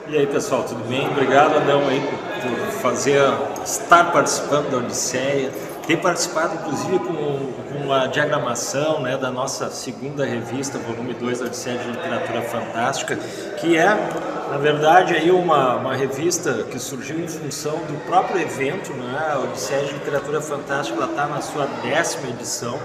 E aí pessoal, tudo bem? Obrigado Adão aí por estar participando da Odisseia, ter participado inclusive com a diagramação, né, da nossa segunda revista, volume 2 da Odisseia de Literatura Fantástica, que é, na verdade, aí uma revista que surgiu em função do próprio evento, né, a Odisseia de Literatura Fantástica, ela está na sua 10ª edição.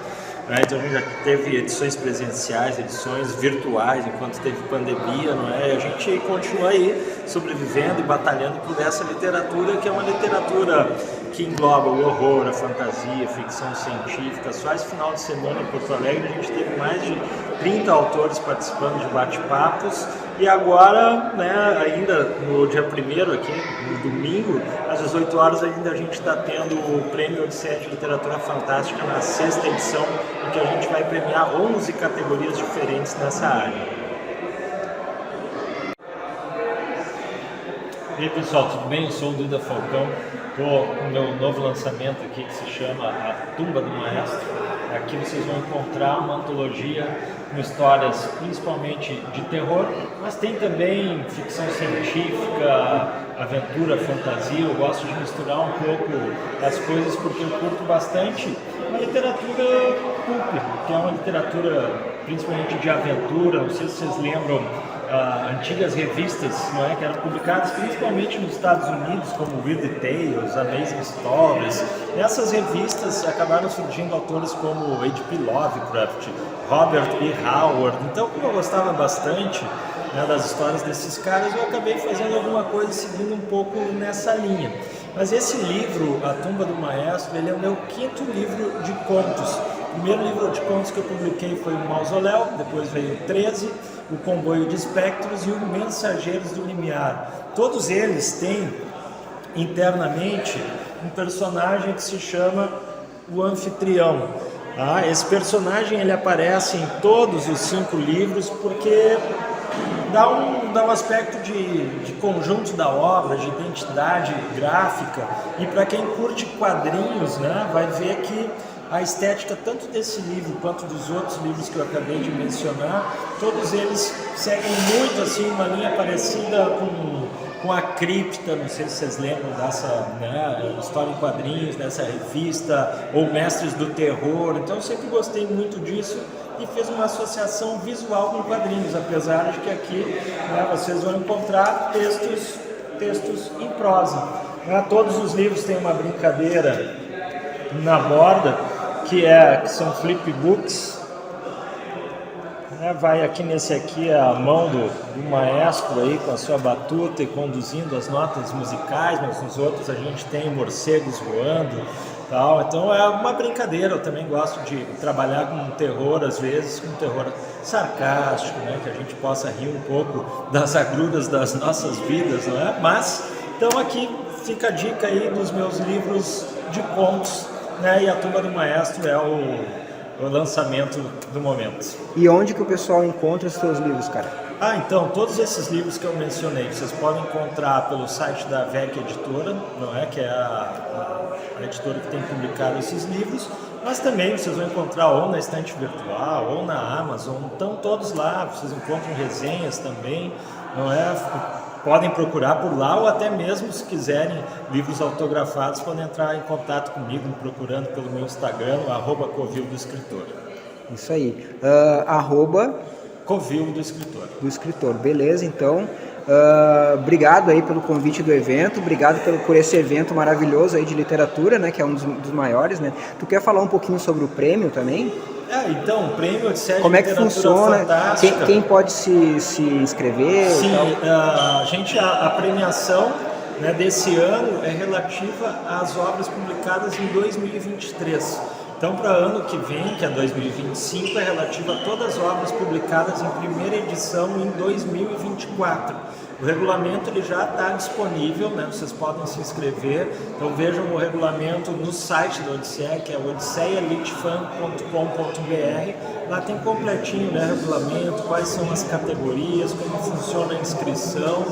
Então a gente já teve edições presenciais, edições virtuais, enquanto teve pandemia, não é? E a gente continua aí sobrevivendo e batalhando por essa literatura, que é uma literatura que engloba o horror, a fantasia, a ficção científica. Só esse final de semana em Porto Alegre a gente teve mais de 30 autores participando de bate-papos, e agora, né, ainda no dia 1º aqui, no domingo, às 18 horas ainda a gente está tendo o Prêmio Odisseia de Literatura Fantástica na 6ª edição, em que a gente vai premiar 11 categorias diferentes nessa área. E aí pessoal, tudo bem? Eu sou o Duda Falcão, estou com o meu novo lançamento aqui que se chama A Tumba do Maestro. Aqui vocês vão encontrar uma antologia com histórias principalmente de terror, mas tem também ficção científica, aventura, fantasia. Eu gosto de misturar um pouco as coisas porque eu curto bastante uma literatura pulp, que é uma literatura principalmente de aventura. Não sei se vocês lembram antigas revistas, não é, que eram publicadas principalmente nos Estados Unidos, como Weird Tales, Amazing Stories. Nessas revistas acabaram surgindo autores como H.P. Lovecraft, Robert E. Howard. Então, como eu gostava bastante, né, das histórias desses caras, eu acabei fazendo alguma coisa seguindo um pouco nessa linha. Mas esse livro, A Tumba do Maestro, ele é o meu 5º livro de contos. O primeiro livro de contos que eu publiquei foi o Mausoléu, depois veio o 13, o Comboio de Espectros e o Mensageiros do Limiar. Todos eles têm internamente um personagem que se chama o Anfitrião. Esse personagem ele aparece em todos os 5 livros porque dá um aspecto de conjunto da obra, de identidade gráfica, e para quem curte quadrinhos, né, vai ver que a estética tanto desse livro quanto dos outros livros que eu acabei de mencionar, todos eles seguem muito assim uma linha parecida com a Cripta. Não sei se vocês lembram dessa, né, história em quadrinhos, dessa revista, ou Mestres do Terror. Então eu sempre gostei muito disso e fiz uma associação visual com quadrinhos, apesar de que aqui, né, vocês vão encontrar textos em prosa. Todos os livros têm uma brincadeira na borda, que são flipbooks. Vai aqui nesse aqui a mão do maestro aí com a sua batuta e conduzindo as notas musicais, mas nos outros a gente tem morcegos voando, tal. Então é uma brincadeira. Eu também gosto de trabalhar com terror, às vezes com terror sarcástico, né, que a gente possa rir um pouco das agruras das nossas vidas, não é? Mas então aqui fica a dica aí dos meus livros de contos, né, e A Tumba do Maestro é o lançamento do momento. E onde que o pessoal encontra os seus livros, cara? Então, todos esses livros que eu mencionei, vocês podem encontrar pelo site da VEC Editora, não é? Que é a editora que tem publicado esses livros, mas também vocês vão encontrar ou na estante virtual, ou na Amazon. Estão todos lá, vocês encontram resenhas também, não é? Podem procurar por lá, ou até mesmo, se quiserem livros autografados, podem entrar em contato comigo, me procurando pelo meu Instagram, @Covil do Escritor. Isso aí, Covil do Escritor. Do Escritor, beleza, então. Obrigado aí pelo convite do evento, obrigado por esse evento maravilhoso aí de literatura, né, que é um dos maiores, né? Tu quer falar um pouquinho sobre o prêmio também? Então, o prêmio Odisseia de Como é que Literatura funciona? Fantástica. Quem pode se inscrever? Sim, a premiação, né, desse ano é relativa às obras publicadas em 2023. Então, para ano que vem, que é 2025, é relativa a todas as obras publicadas em primeira edição em 2024. O regulamento ele já está disponível, né? Vocês podem se inscrever. Então vejam o regulamento no site da Odisseia, que é odisseialitfan.com.br. Lá tem completinho, né, regulamento, quais são as categorias, como funciona a inscrição,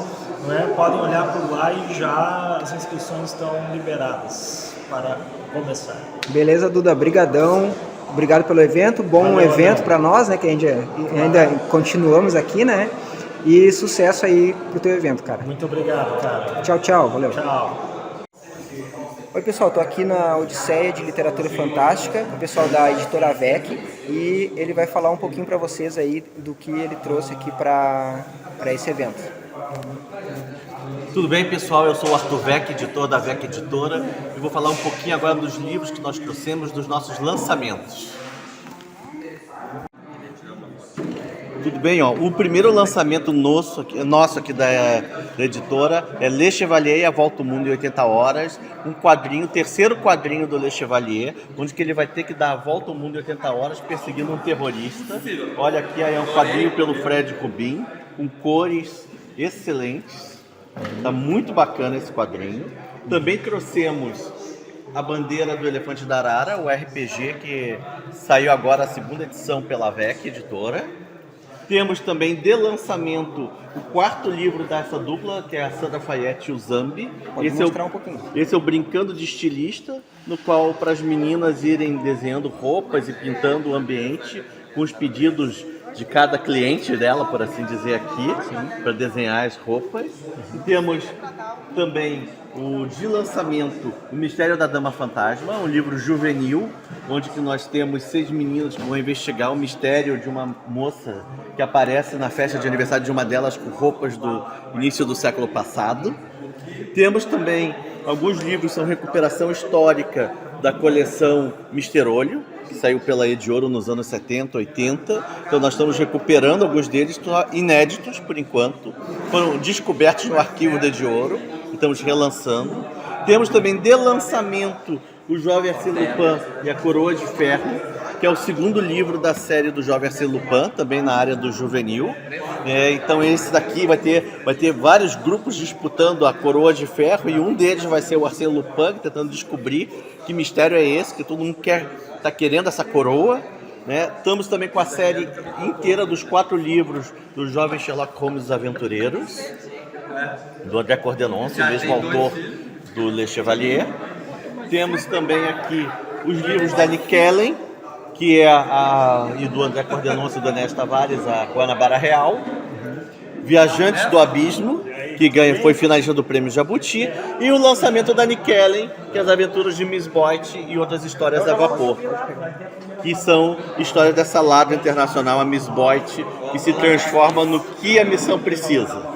né? Podem olhar por lá e já as inscrições estão liberadas para começar. Beleza, Duda, brigadão. Obrigado pelo evento, bom Valeu, evento para nós, né, que ainda continuamos aqui, né? e sucesso aí pro teu evento, cara. Muito obrigado, cara. Tchau, tchau, valeu. Tchau. Oi pessoal, estou aqui na Odisseia de Literatura Fantástica, com o pessoal da editora AVEC, e ele vai falar um pouquinho para vocês aí do que ele trouxe aqui para esse evento. Tudo bem, pessoal? Eu sou o Arthur Vec, editor da VEC Editora, e vou falar um pouquinho agora dos livros que nós trouxemos, dos nossos lançamentos. Tudo bem, ó. O primeiro lançamento nosso aqui da editora é Le Chevalier e a Volta ao Mundo em 80 Horas, um quadrinho, o terceiro quadrinho do Le Chevalier, onde que ele vai ter que dar a volta ao mundo em 80 horas perseguindo um terrorista. Olha aqui, aí é um quadrinho pelo Fred Rubin, com cores excelentes. Tá muito bacana esse quadrinho. Também trouxemos a Bandeira do Elefante da Arara, o RPG que saiu agora a segunda edição pela VEC Editora. Temos também de lançamento o quarto livro dessa dupla, que é a Sandra Fayette e o Zambi. Pode mostrar um pouquinho. Esse é o Brincando de Estilista, no qual para as meninas irem desenhando roupas e pintando o ambiente com os pedidos de cada cliente dela, por assim dizer, aqui, para desenhar as roupas. E temos também o de lançamento O Mistério da Dama Fantasma, um livro juvenil, onde que nós temos 6 meninas que vão investigar o mistério de uma moça que aparece na festa de aniversário de uma delas com roupas do início do século passado. Temos também alguns livros que são recuperação histórica da coleção Misterolho, que saiu pela Ediouro nos anos 70, 80. Então nós estamos recuperando alguns deles, inéditos por enquanto, foram descobertos no arquivo da Ediouro, e estamos relançando. Temos também de lançamento o Jovem Arsène Lupin e a Coroa de Ferro, que é o segundo livro da série do Jovem Arsène Lupin, também na área do juvenil. Então esse daqui vai ter vários grupos disputando a Coroa de Ferro, e um deles vai ser o Arsène Lupin, tentando descobrir que mistério é esse, que todo mundo está querendo essa coroa. Estamos também com a série inteira dos 4 livros do Jovem Sherlock Holmes dos Aventureiros, do André Cordenonce, o mesmo autor do Le Chevalier. Temos também aqui os livros da Nick Ellen, que é e do André Cordenonce e do Ernesto Tavares, a Guanabara Real. Viajantes do Abismo, que foi finalista do Prêmio Jabuti, e o lançamento da Nick Ellen, que é As Aventuras de Miss Boyd e Outras Histórias a Vapor, que são histórias dessa ladra internacional, a Miss Boyd, que se transforma no que a missão precisa.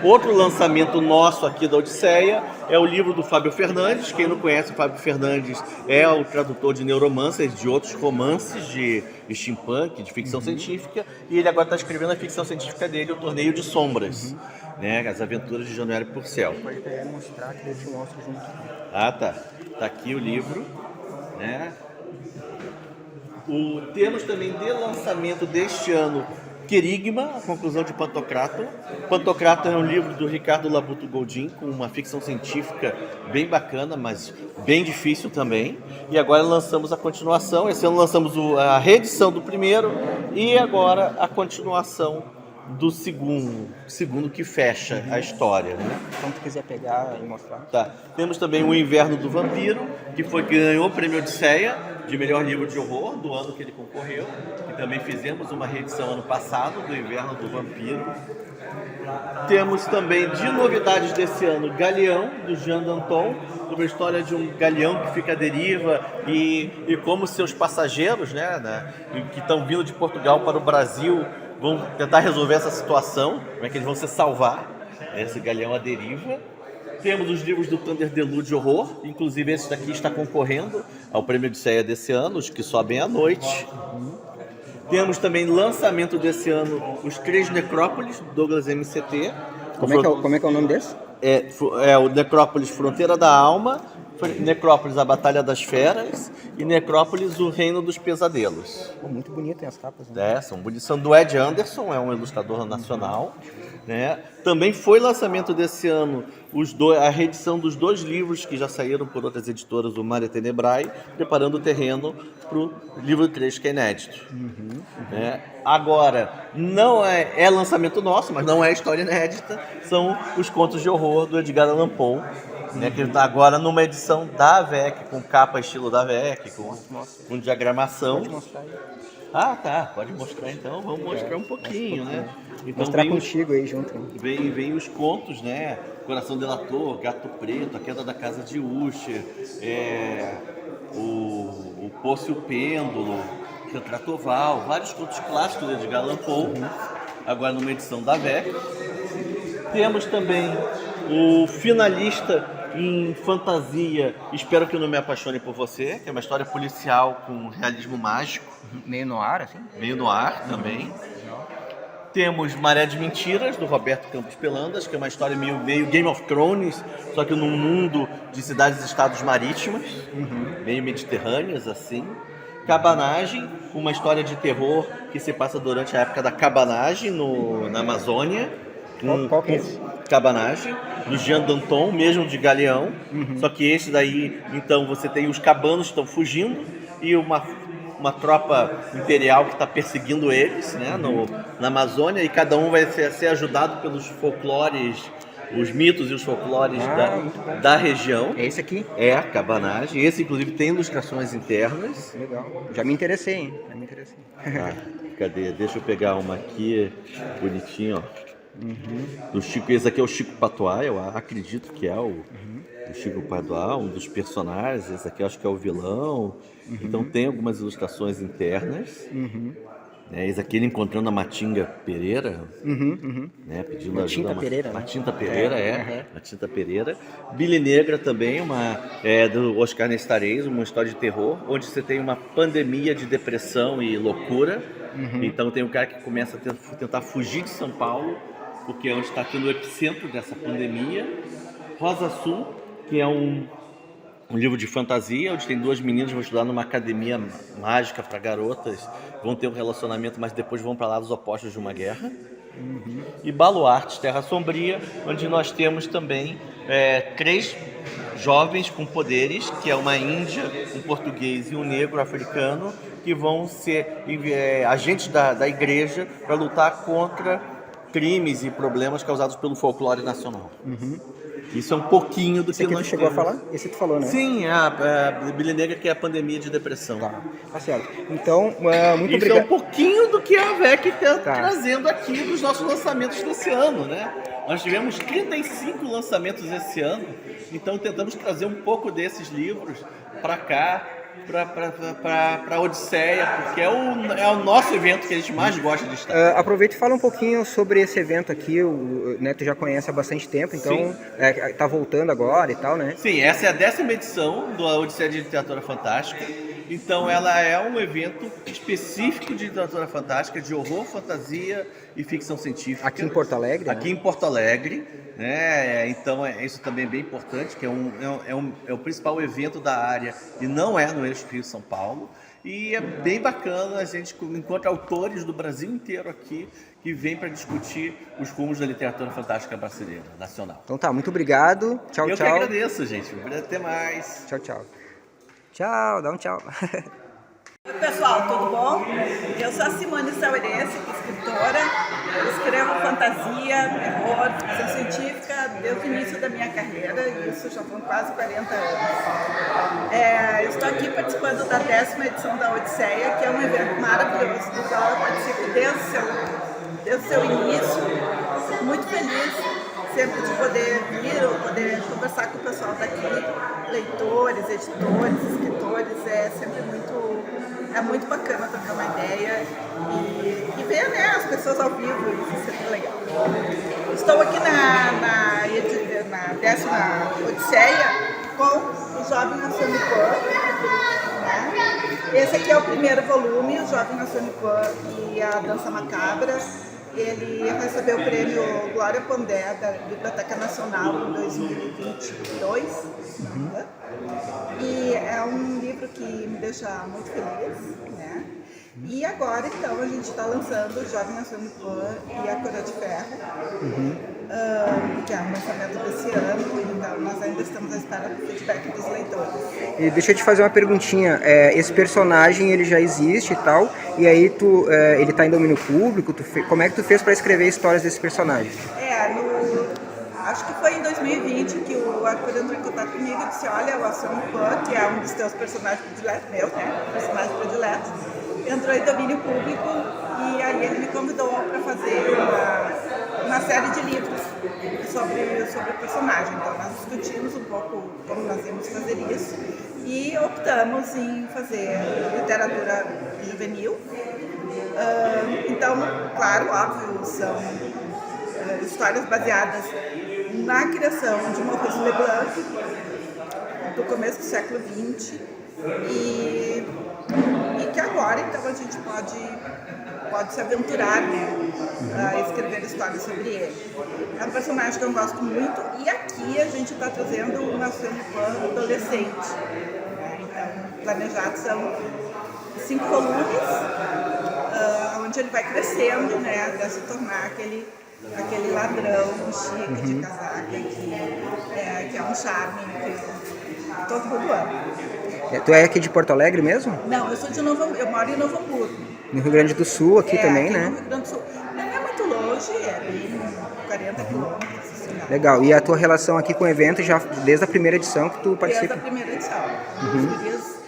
Outro lançamento nosso aqui da Odisseia é o livro do Fábio Fernandes. Quem não conhece o Fábio Fernandes é o tradutor de neuromancers, de outros romances de steampunk, de ficção científica, e ele agora está escrevendo a ficção científica dele, O Torneio de Sombras, As Aventuras de Januário Purcell. Pode até mostrar que eu te mostro junto. Tá. Tá aqui o livro, Temos também de lançamento deste ano Querigma, a conclusão de Pantocrator. Pantocrator é um livro do Ricardo Labuto Goldin, com uma ficção científica bem bacana, mas bem difícil também. E agora lançamos a continuação. Esse ano lançamos a reedição do primeiro e agora a continuação do segundo que fecha a história. Quando tu quiser pegar e mostrar. Tá. Temos também O Inverno do Vampiro, que ganhou o Prêmio Odisseia de melhor livro de horror do ano que ele concorreu. E também fizemos uma reedição ano passado do Inverno do Vampiro. Temos também de novidades desse ano Galeão, do Jean Danton, sobre a história de um galeão que fica à deriva e como seus passageiros, que estão vindo de Portugal para o Brasil, vão tentar resolver essa situação, como é que eles vão se salvar, esse galeão à deriva. Temos os livros do Thunder Delude de horror, inclusive esse daqui está concorrendo ao Prêmio Odisseia desse ano, os que sobem à noite. Temos também lançamento desse ano os 3 Necrópolis, Douglas MCT. Como é que é o nome desse? É o Necrópolis Fronteira da Alma, Necrópolis A Batalha das Feras e Necrópolis O Reino dos Pesadelos. Muito bonito as capas. São bonitas. São do Ed Anderson, é um ilustrador nacional. Também foi lançamento desse ano a reedição dos 2 livros que já saíram por outras editoras do Mare Tenebrae, preparando o terreno para o livro 3, que é inédito. Agora, não é lançamento nosso, mas não é história inédita, são os contos de horror do Edgar Allan Poe, que está agora numa edição da AVEC, com capa estilo da AVEC, com diagramação. Pode mostrar aí. Ah, tá. Pode mostrar então. Vamos mostrar um pouquinho, né? Então Mostrar vem contigo aí junto. vem os contos, né? Coração Delator, Gato Preto, A Queda da Casa de Usher, o Poço e o Pêndulo, Retrato Oval, vários contos clássicos de Edgar Allan Poe, agora numa edição da VEC. Temos também o finalista em fantasia Espero que eu não me apaixone por você, que é uma história policial com realismo mágico, Meio no ar, assim. meio no ar também. Temos Maré de Mentiras, do Roberto Campos Pelandas, que é uma história meio Game of Thrones, só que num mundo de cidades e estados marítimas, meio mediterrâneas, assim. Cabanagem, uma história de terror que se passa durante a época da cabanagem na Amazônia. Qual que é esse? Cabanagem, do Jean Danton, mesmo de Galeão. Só que esse daí, então, você tem os cabanos que estão fugindo e uma tropa imperial que está perseguindo eles, né, na Amazônia, e cada um vai ser ajudado pelos folclores, os mitos e os folclores da região. É esse aqui? É, Cabanagem. Esse, inclusive, tem ilustrações internas. Legal. Já me interessei, hein? Ah, cadê? Deixa eu pegar uma aqui, bonitinho, ó. Do Chico, esse aqui é o Chico Patois, eu acredito que é o Chico Patois, um dos personagens. Esse aqui eu acho que é o vilão. Então tem algumas ilustrações internas. Né? Esse aqui ele encontrando a Matinga Pereira, né? Pedindo Matinta ajuda. Pereira, né? Matinta Pereira, Matinta Pereira. Billy Negra também, do Oscar Nestares, uma história de terror, onde você tem uma pandemia de depressão e loucura. Então tem um cara que começa a tentar fugir de São Paulo, porque é onde está tendo o epicentro dessa pandemia. Rosa Sul, que é um livro de fantasia, onde tem duas meninas que vão estudar numa academia mágica para garotas, vão ter um relacionamento, mas depois vão para lados opostos de uma guerra. E Baluartes, Terra Sombria, onde nós temos também 3 jovens com poderes, que é uma índia, um português e um negro africano, que vão ser agentes da igreja para lutar contra crimes e problemas causados pelo folclore nacional. Isso é um pouquinho do Esse que aqui tu nós chegou temos. a falar? Esse tu falou, né? Sim, a Billy Negra, que é a pandemia de depressão. Tá certo. Então, muito Isso é obrigado. um pouquinho do que a VEC está trazendo aqui dos nossos lançamentos desse ano, né? Nós tivemos 35 lançamentos esse ano, então tentamos trazer um pouco desses livros para cá, para a Odisseia, porque é o nosso evento que a gente mais gosta de estar. Aproveita e fala um pouquinho sobre esse evento aqui, né, tu já conhece há bastante tempo, então tá voltando agora e tal, né? Sim, essa é a 10ª edição da Odisseia de Literatura Fantástica. Então ela é um evento específico de literatura fantástica, de horror, fantasia e ficção científica. Aqui em Porto Alegre? Aqui em Porto Alegre, né? Então isso também é bem importante, que é o principal evento da área e não é no eixo Rio-São Paulo. E é bem bacana, a gente encontra autores do Brasil inteiro aqui que vêm para discutir os rumos da literatura fantástica brasileira, nacional. Então tá, muito obrigado. Tchau, Eu tchau. que agradeço, gente. Até mais. Tchau, tchau. Tchau, dá um tchau. Oi pessoal, tudo bom? Eu sou a Simone Saurense, escritora, escrevo fantasia, terror, ficção científica desde o início da minha carreira, e isso já vão quase 40 anos. Estou aqui participando da 10ª edição da Odisseia, que é um evento maravilhoso, do qual eu participo desde o seu início, muito feliz sempre de poder vir ou poder conversar com o pessoal daqui, leitores, editores, escritores, é sempre muito bacana trocar uma ideia e ver, né, as pessoas ao vivo, isso é sempre legal. Estou aqui na 10ª Odisseia com o Jovem Nasceu Pan, né? Esse aqui é o primeiro volume, o Jovem Nasceu Pan e a Dança Macabra. Ele recebeu o prêmio Glória Pondé da Biblioteca Nacional em 2022. E é um livro que me deixa muito feliz, né? E agora, então, a gente está lançando o Jovem Nasceu Pan e a Coroa de Ferro, que é um lançamento desse ano, então nós ainda estamos à espera do feedback dos leitores. E deixa eu te fazer uma perguntinha, esse personagem ele já existe e tal, e aí ele está em domínio público, como é que tu fez para escrever histórias desse personagem? Acho que foi em 2020 que o Arthur entrou em contato comigo e disse, olha, o Nasceu Pan, que é um dos teus personagens prediletos, meu, né, personagem predileto, entrou em domínio público e aí ele me convidou para fazer uma série de livros sobre o personagem. Então nós discutimos um pouco como nós íamos fazer isso e optamos em fazer literatura juvenil. Então, claro, óbvio, são histórias baseadas na criação de Maurice Leblanc do começo do século XX e que agora então a gente pode se aventurar, né, a escrever histórias sobre ele. É um personagem que eu gosto muito e aqui a gente está trazendo uma Arsène adolescente, né? Então, planejados são 5 volumes, onde ele vai crescendo, né, até se tornar aquele ladrão chique de casaca que é um charme que todo mundo ama. Tu é aqui de Porto Alegre mesmo? Não, eu moro em Novo Hamburgo. No Rio Grande do Sul, aqui também, aqui né? No Rio Grande do Sul. Não é muito longe, é bem 40 quilômetros. Assim, Legal. E a tua relação aqui com o evento já desde a primeira edição que tu participa? Desde a primeira edição. Os gurias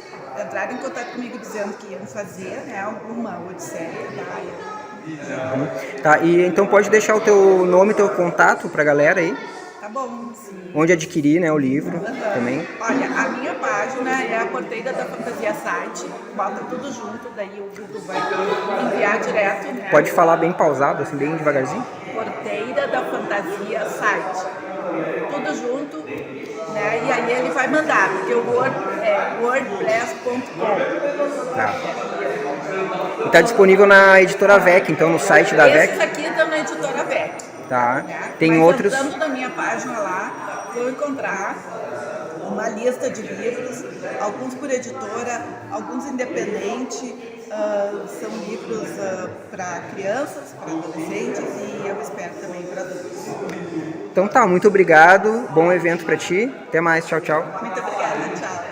entraram em contato comigo dizendo que iam fazer, né, uma odisseia da Tá, e então pode deixar o teu nome, teu contato pra galera aí? Tá bom, sim. Onde adquirir, né, o livro também. Olha, a minha página é a Porteira da Fantasia Site, bota tudo junto, daí o Google vai enviar direto, né? Pode falar bem pausado, assim, bem devagarzinho? Porteira da Fantasia Site, tudo junto, né? E aí ele vai mandar, porque o Word é wordpress.com. Tá. E tá disponível na editora VEC, então no site da VEC. Esses aqui estão na editora VEC. Tá. Né? Tem mas outros. entrando na minha página lá, vou encontrar uma lista de livros, alguns por editora, alguns independentes, são livros para crianças, para adolescentes e eu espero também para adultos. Então tá, muito obrigado, bom evento pra ti, até mais, tchau, tchau. Muito obrigada, tchau.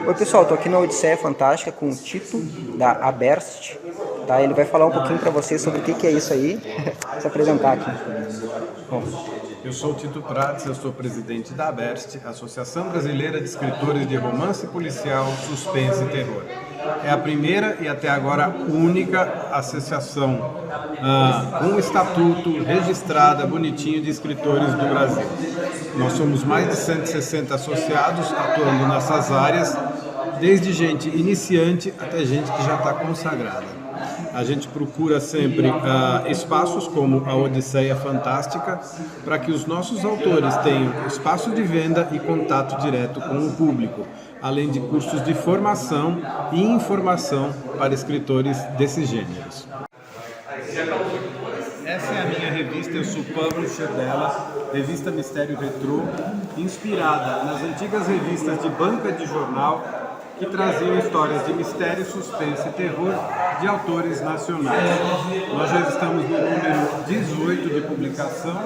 Oi pessoal, tô aqui na Odisseia Fantástica com o Tito da Aberst, tá? Ele vai falar um pouquinho pra vocês sobre o que é isso aí, se apresentar aqui. Bom. Eu sou o Tito Prats, eu sou presidente da ABERST, Associação Brasileira de Escritores de Romance Policial, Suspense e Terror. É a primeira e até agora única associação com estatuto, registrada, bonitinho, de escritores do Brasil. Nós somos mais de 160 associados atuando nessas áreas, desde gente iniciante até gente que já está consagrada. A gente procura sempre espaços como a Odisseia Fantástica para que os nossos autores tenham espaço de venda e contato direto com o público, além de cursos de formação e informação para escritores desses gêneros. Essa é a minha revista, eu sou publisher dela, revista Mistério Retrô, inspirada nas antigas revistas de banca de jornal que traziam histórias de mistério, suspense e terror de autores nacionais. Nós já estamos no número 18 de publicação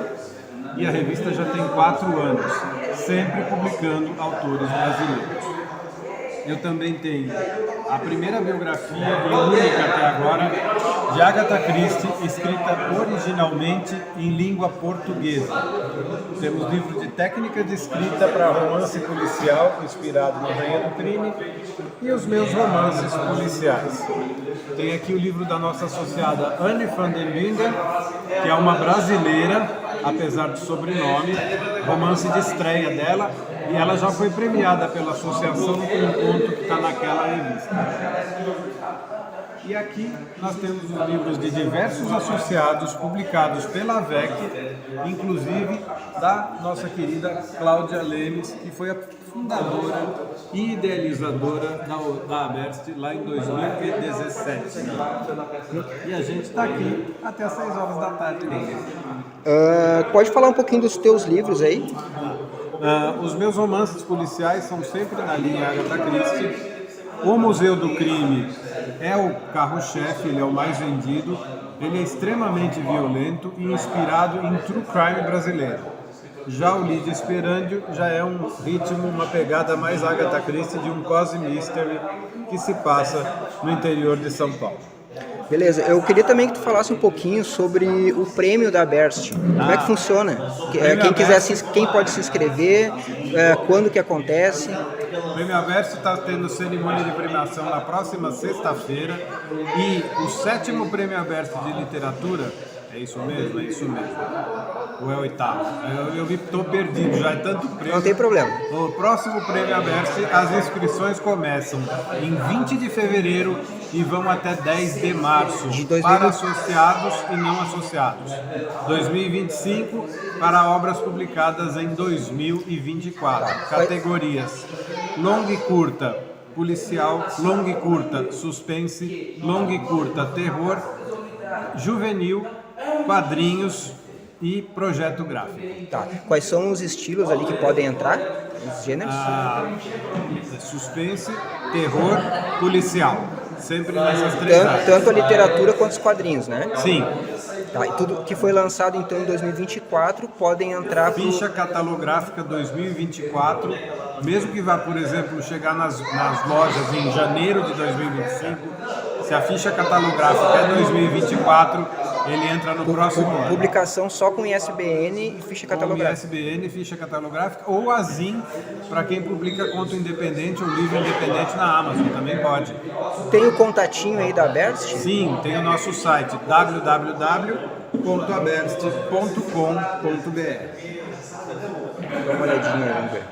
e a revista já tem 4 anos, sempre publicando autores brasileiros. Eu também tenho a primeira biografia e única até agora de Agatha Christie, escrita originalmente em língua portuguesa. Temos livro de técnica de escrita para romance policial, inspirado na Rainha do Crime, e os meus romances policiais. Tem aqui o livro da nossa associada Anne van den Linden, que é uma brasileira, apesar do sobrenome, romance de estreia dela, e ela já foi premiada pela associação com um conto que está naquela revista. E aqui nós temos os livros de diversos associados publicados pela VEC, inclusive da nossa querida Cláudia Lemes, que foi a fundadora e idealizadora da Aberst lá em 2017. E a gente está aqui até às 6 horas da tarde. Pode falar um pouquinho dos teus livros aí? Os meus romances policiais são sempre na linha Agatha Christie. O Museu do Crime é o carro-chefe, ele é o mais vendido. Ele é extremamente violento e inspirado em true crime brasileiro. Já o Lídia Esperandio já é um ritmo, uma pegada mais Agatha Christie de um cozy mystery que se passa no interior de São Paulo. Beleza, eu queria também que tu falasse um pouquinho sobre o prêmio da Aberst. Como é que funciona? Quem pode se inscrever, quando que acontece? O Prêmio Aberst está tendo cerimônia de premiação na próxima sexta-feira e o 7º Prêmio Aberst de Literatura, é isso mesmo? É isso mesmo. Ou é o 8º? Eu me estou perdido, já é tanto prêmio. Não tem problema. O próximo Prêmio Aberst, as inscrições começam em 20 de fevereiro e vão até 10 de março para associados e não associados. 2025 para obras publicadas em 2024. Categorias: longa e curta policial, longa e curta suspense, longa e curta terror, juvenil, quadrinhos e projeto gráfico. Tá. Quais são os estilos ali que podem entrar? Os gêneros? Suspense, terror, policial. Sempre nessas três áreas. Tanto a literatura quanto os quadrinhos, né? Sim. Tá, e tudo que foi lançado então em 2024 podem entrar Ficha catalográfica 2024, mesmo que vá, por exemplo, chegar nas lojas em janeiro de 2025, se a ficha catalográfica é 2024, ele entra no próximo ano. Publicação só com ISBN e ficha catalográfica. Com ISBN, ficha catalográfica, ou a ZIN, para quem publica conto independente ou livro independente na Amazon, também pode. Tem o contatinho aí da Aberst? Sim, tem o nosso site www.aberst.com.br. Dá uma olhadinha aí, vamos ver.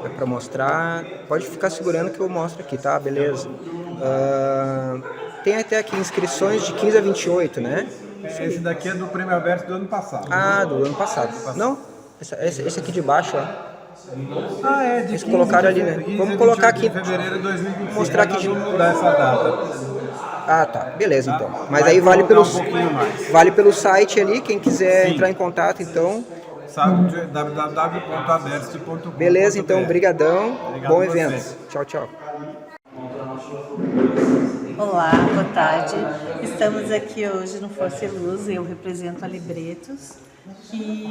É para mostrar. Pode ficar segurando que eu mostro aqui, tá? Beleza. Tem até aqui inscrições de 15 a 28, né? Esse daqui é do Prêmio Aberto do ano passado. Ah, do ano passado. Não? Esse aqui de baixo, ó. É de Eles colocaram ali, né? Vamos colocar aqui. De fevereiro de 2025. Mostrar aqui de Vamos mudar essa data. Ah, tá. Beleza, então. Mas Vai aí vale colocar pelo site ali, quem quiser entrar em contato, então. Sabe, www.aberst.com.br. Beleza, então, brigadão. Obrigado Bom a evento. você. Tchau, tchau. Olá, boa tarde. Estamos aqui hoje no Força e Luz. Eu represento a Libretos, que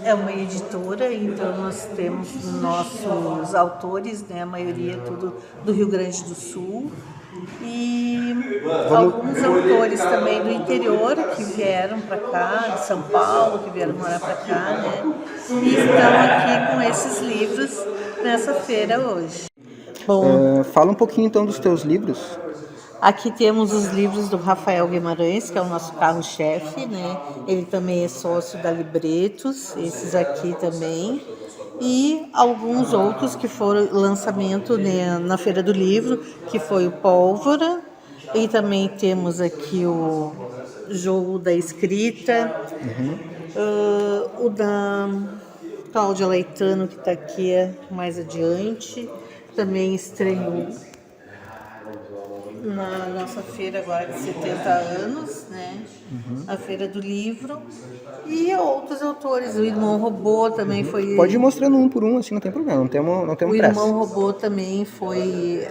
é uma editora, então nós temos nossos autores, né, a maioria tudo do Rio Grande do Sul, e alguns autores também do interior que vieram para cá, de São Paulo, que vieram morar para cá, né, e estão aqui com esses livros nessa feira hoje. Bom, Fala um pouquinho então dos teus livros. aqui temos os livros do Rafael Guimarães, que é o nosso carro-chefe, né? Ele também é sócio da Libretos, esses aqui também. E alguns outros que foram lançamento, né, na Feira do Livro, que foi o Pólvora. E também temos aqui o Jogo da Escrita, o da Cláudia Leitano, que está aqui mais adiante. Também estreou na nossa feira agora de 70 anos, né? A Feira do Livro. E outros autores, o Irmão Robô também foi... Pode ir mostrando um por um, assim, não tem problema, não temos O pressa. Irmão Robô também foi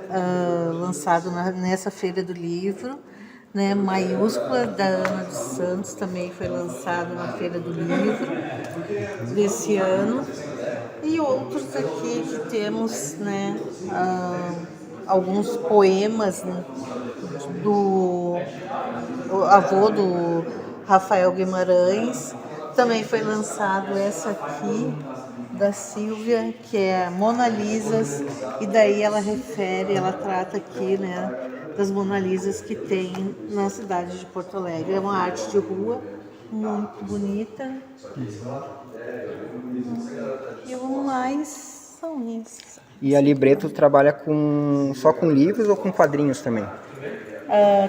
lançado nessa Feira do Livro, né? Maiúscula, da Ana dos Santos, também foi lançado na Feira do Livro desse ano. E outros aqui que temos, né, alguns poemas, né, do avô do Rafael Guimarães. Também foi lançado essa aqui, da Silvia, que é Mona Lisas, e daí ela trata aqui, né, das Mona Lisas que tem na cidade de Porto Alegre. É uma arte de rua muito bonita. E o mais são esses. E a Libreto trabalha só com livros ou com quadrinhos também?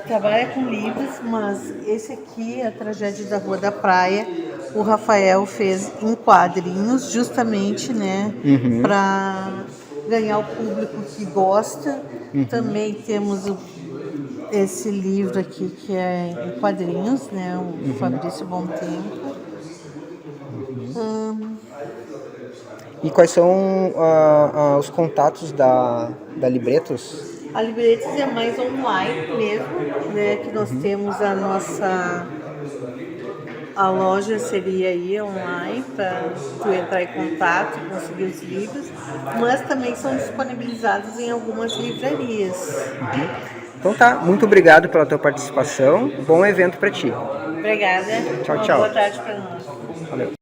Trabalha com livros, mas esse aqui, a Tragédia da Rua da Praia, o Rafael fez em quadrinhos, justamente, né, para ganhar o público que gosta. Também temos esse livro aqui que é em quadrinhos, né, o Fabrício Bom Tempo. E quais são os contatos da Libretos? A Libretos é mais online mesmo, né, que nós temos a loja seria aí online para tu entrar em contato e conseguir os livros, mas também são disponibilizados em algumas livrarias. Então tá, muito obrigado pela tua participação. Bom evento para ti. Obrigada. Tchau, Uma tchau. boa tarde para nós. Valeu.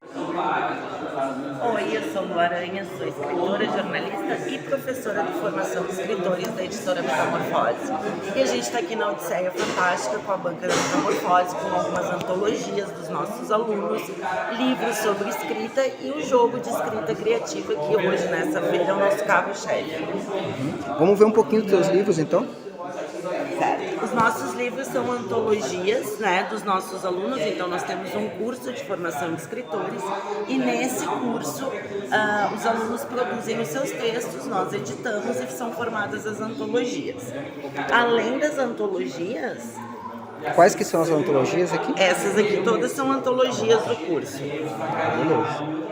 Oi, eu sou Lu Aranha, sou escritora, jornalista e professora de formação de escritores da editora Metamorfose. E a gente está aqui na Odisseia Fantástica com a banca da Metamorfose, com algumas antologias dos nossos alunos, livros sobre escrita e o jogo de escrita criativa que hoje, nessa feira, é o nosso carro-chefe. Vamos ver um pouquinho dos teus livros então? Certo. Os nossos livros são antologias, né, dos nossos alunos, então nós temos um curso de formação de escritores e nesse curso os alunos produzem os seus textos, nós editamos e são formadas as antologias. Além das antologias, Quais que são as antologias aqui? essas aqui todas são antologias do curso. Beleza.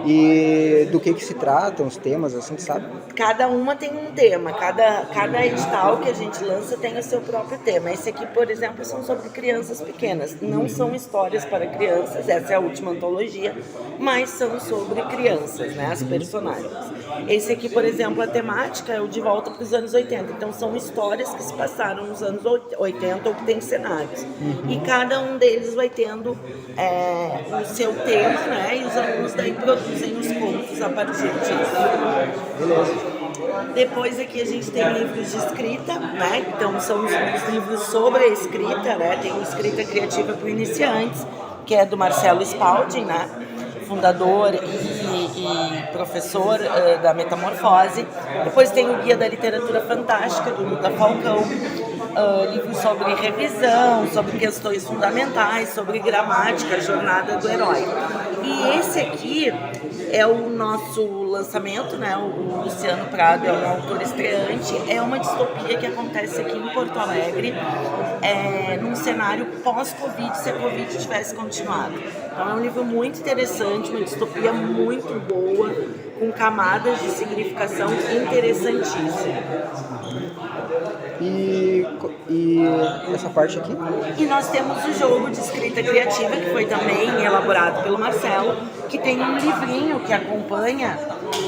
E do que se tratam os temas, assim, sabe? Cada uma tem um tema, cada edital que a gente lança tem o seu próprio tema. Esse aqui, por exemplo, são sobre crianças pequenas. Não são histórias para crianças, essa é a última antologia, mas são sobre crianças, né, as personagens. Esse aqui, por exemplo, a temática é o De Volta para os anos 80. Então são histórias que se passaram nos anos 80 ou que tem cenários. E cada um deles vai tendo o seu tema, né, e os alunos daí produzem os contos a partir disso. Depois aqui a gente tem livros de escrita, né? Então são os livros sobre a escrita, né? Tem o Escrita Criativa para Iniciantes, que é do Marcelo Spalding, né? Fundador e professor da Metamorfose. Depois tem o Guia da Literatura Fantástica, do Luta Falcão. Livros sobre revisão, sobre questões fundamentais, sobre gramática, a jornada do herói. E esse aqui é o nosso lançamento, né? O Luciano Prado é um autor estreante, é uma distopia que acontece aqui em Porto Alegre, num cenário pós-Covid, se a Covid tivesse continuado. Então é um livro muito interessante, uma distopia muito boa, com camadas de significação interessantíssimas. E essa parte aqui? E nós temos o jogo de escrita criativa, que foi também elaborado pelo Marcelo, que tem um livrinho que acompanha,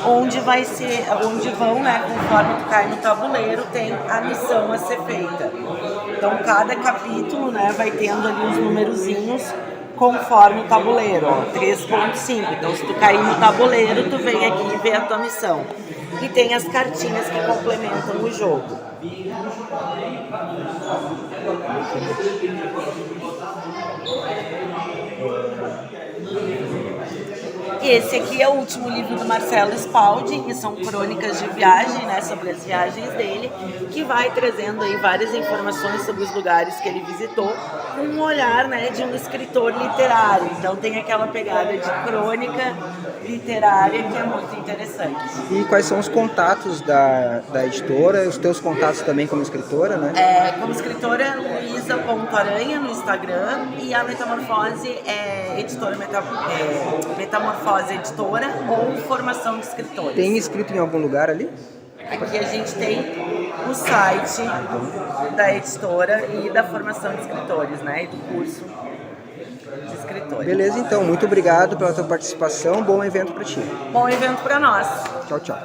onde vão, né, conforme tu cai no tabuleiro, tem a missão a ser feita. Então cada capítulo, né, vai tendo ali uns numerozinhos conforme o tabuleiro, ó, 3.5. Então se tu cair no tabuleiro, tu vem aqui e vê a tua missão. E tem as cartinhas que complementam o jogo. E esse aqui é o último livro do Marcelo Spalding, que são crônicas de viagem, né, sobre as viagens dele, que vai trazendo aí várias informações sobre os lugares que ele visitou, com um olhar, né, de um escritor literário. Então tem aquela pegada de crônica literária que é muito interessante. E quais são os contatos da editora, os teus contatos também como escritora, né? Como escritora, Luisa.aranha no Instagram, e a Metamorfose é editora Metamorfose Editora ou Formação de Escritores. Tem escrito em algum lugar ali? Aqui a gente tem o site da editora e da Formação de Escritores, né? E do curso de escritores. Beleza, então. Muito obrigado pela tua participação. Bom evento para ti. Bom evento para nós. Tchau, tchau.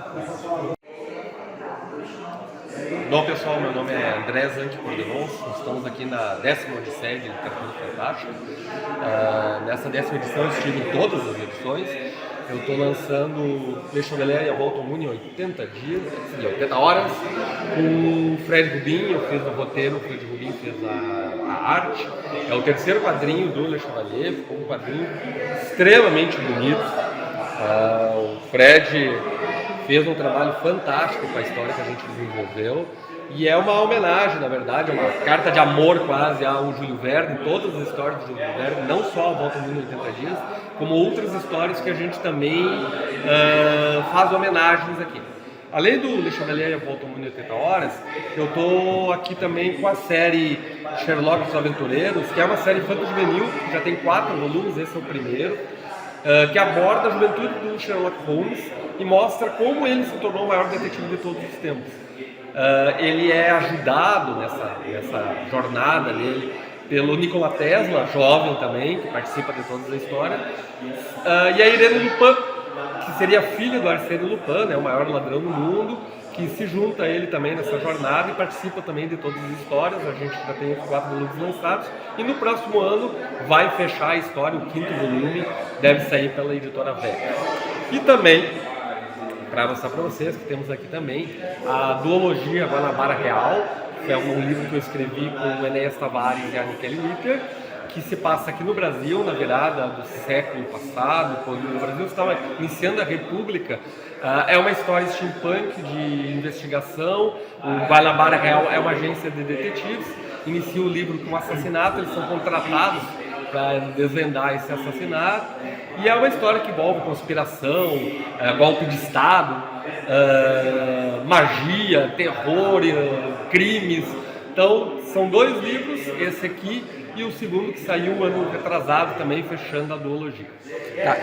Bom, pessoal, meu nome é André Zanchi Cordenon, estamos aqui na 10ª Odisseia de Literatura Fantástica. Nessa 10ª edição, estive em todas as edições. Eu estou lançando Le Chevalier e a Volta ao Mundo em 80 dias, em 80 horas, com o Fred Rubin. Eu fiz o roteiro, o Fred Rubin fez a arte. É o terceiro quadrinho do Le Chevalier, ficou um quadrinho extremamente bonito. O Fred fez um trabalho fantástico com a história que a gente desenvolveu. E é uma homenagem, na verdade, é uma carta de amor quase ao Júlio Verne, todas as histórias do Júlio Verne, não só a Volta ao Mundo em 80 dias, como outras histórias que a gente também faz homenagens aqui. Além do Le Chevalier e a Volta ao Mundo em 80 horas, eu estou aqui também com a série Sherlock e os Aventureiros, que é uma série infanto-juvenil, que já tem 4 volumes, esse é o primeiro, que aborda a juventude do Sherlock Holmes e mostra como ele se tornou o maior detetive de todos os tempos. Ele é ajudado nessa jornada dele pelo Nikola Tesla, jovem também, que participa de toda a história, e a Irene Lupin, que seria filha do Arsène Lupin, né, o maior ladrão do mundo, que se junta a ele também nessa jornada e participa também de todas as histórias. A gente já tem 4 volumes lançados e no próximo ano vai fechar a história, o 5º volume deve sair pela editora VEC. E também, para mostrar para vocês que temos aqui também a duologia Guanabara Real, que é um livro que eu escrevi com o Enéas Tavares e a Nikele Litter, que se passa aqui no Brasil, na virada do século passado, quando o Brasil estava iniciando a República. É uma história steampunk de investigação. O Guanabara Real é uma agência de detetives. Inicia o livro com um assassinato, eles são contratados para desvendar esse assassinato. E é uma história que envolve conspiração, golpe de Estado, magia, terror, crimes. Então, são 2 livros, esse aqui e o segundo que saiu ano retrasado também, fechando a duologia. Tá.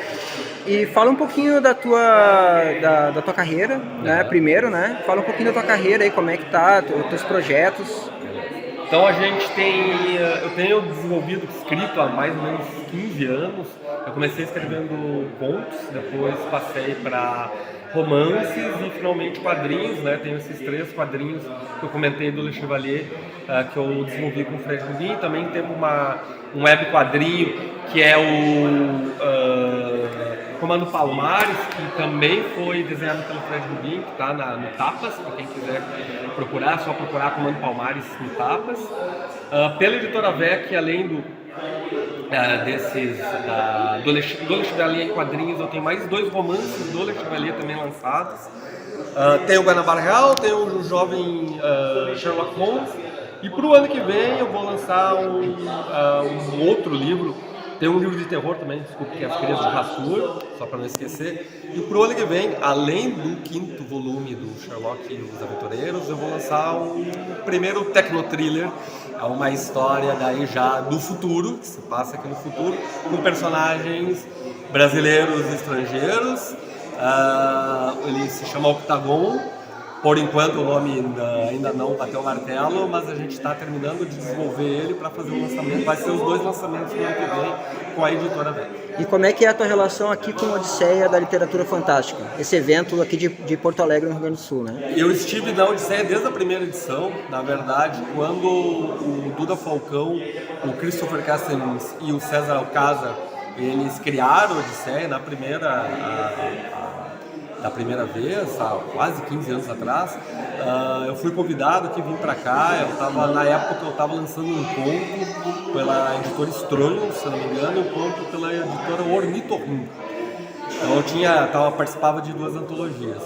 E fala um pouquinho da tua carreira, né? Primeiro, né? Fala um pouquinho da tua carreira aí, como é que tá, os teus projetos. Então a gente eu tenho desenvolvido escrito há mais ou menos 15 anos. Eu comecei escrevendo contos, depois passei para romances e finalmente quadrinhos, né? Tenho esses 3 quadrinhos que eu comentei do Le Chevalier, que eu desenvolvi com o Fred Rubin. Também temos um web quadrinho que é o Comando Palmares, que também foi desenhado pelo Fred Rubin, que está no Tapas, para quem quiser procurar, é só procurar Comando Palmares no Tapas. Pela editora VEC, além do Le Chevalier em quadrinhos, eu tenho mais 2 romances do Le Chevalier também lançados. Tem o Guanabara Real, tem o jovem Sherlock Holmes, e para o ano que vem eu vou lançar um outro livro. Tem um livro de terror também, desculpa, que é As Crias de Rastur, só para não esquecer. E pro ano que vem, além do 5º volume do Sherlock e os Aventureiros, eu vou lançar o primeiro Tecnotriller. É uma história daí já do futuro, que se passa aqui no futuro, com personagens brasileiros e estrangeiros. Ele se chama Octagon. Por enquanto o nome ainda não bateu o martelo, mas a gente está terminando de desenvolver ele para fazer um lançamento. Vai ser os 2 lançamentos no ano que vem com a editora VEC. E como é que é a tua relação aqui com a Odisseia da Literatura Fantástica? Esse evento aqui de Porto Alegre, no Rio Grande do Sul, né? Eu estive na Odisseia desde a primeira edição, na verdade, quando o Duda Falcão, o Christopher Castens e o César Alcázar, eles criaram a Odisseia na primeira vez, há quase 15 anos atrás. Eu fui convidado aqui, vim para cá. Na época eu estava lançando um conto pela editora Estronho, se não me engano, um conto pela editora Ornitorrinco. Então eu participava de 2 antologias.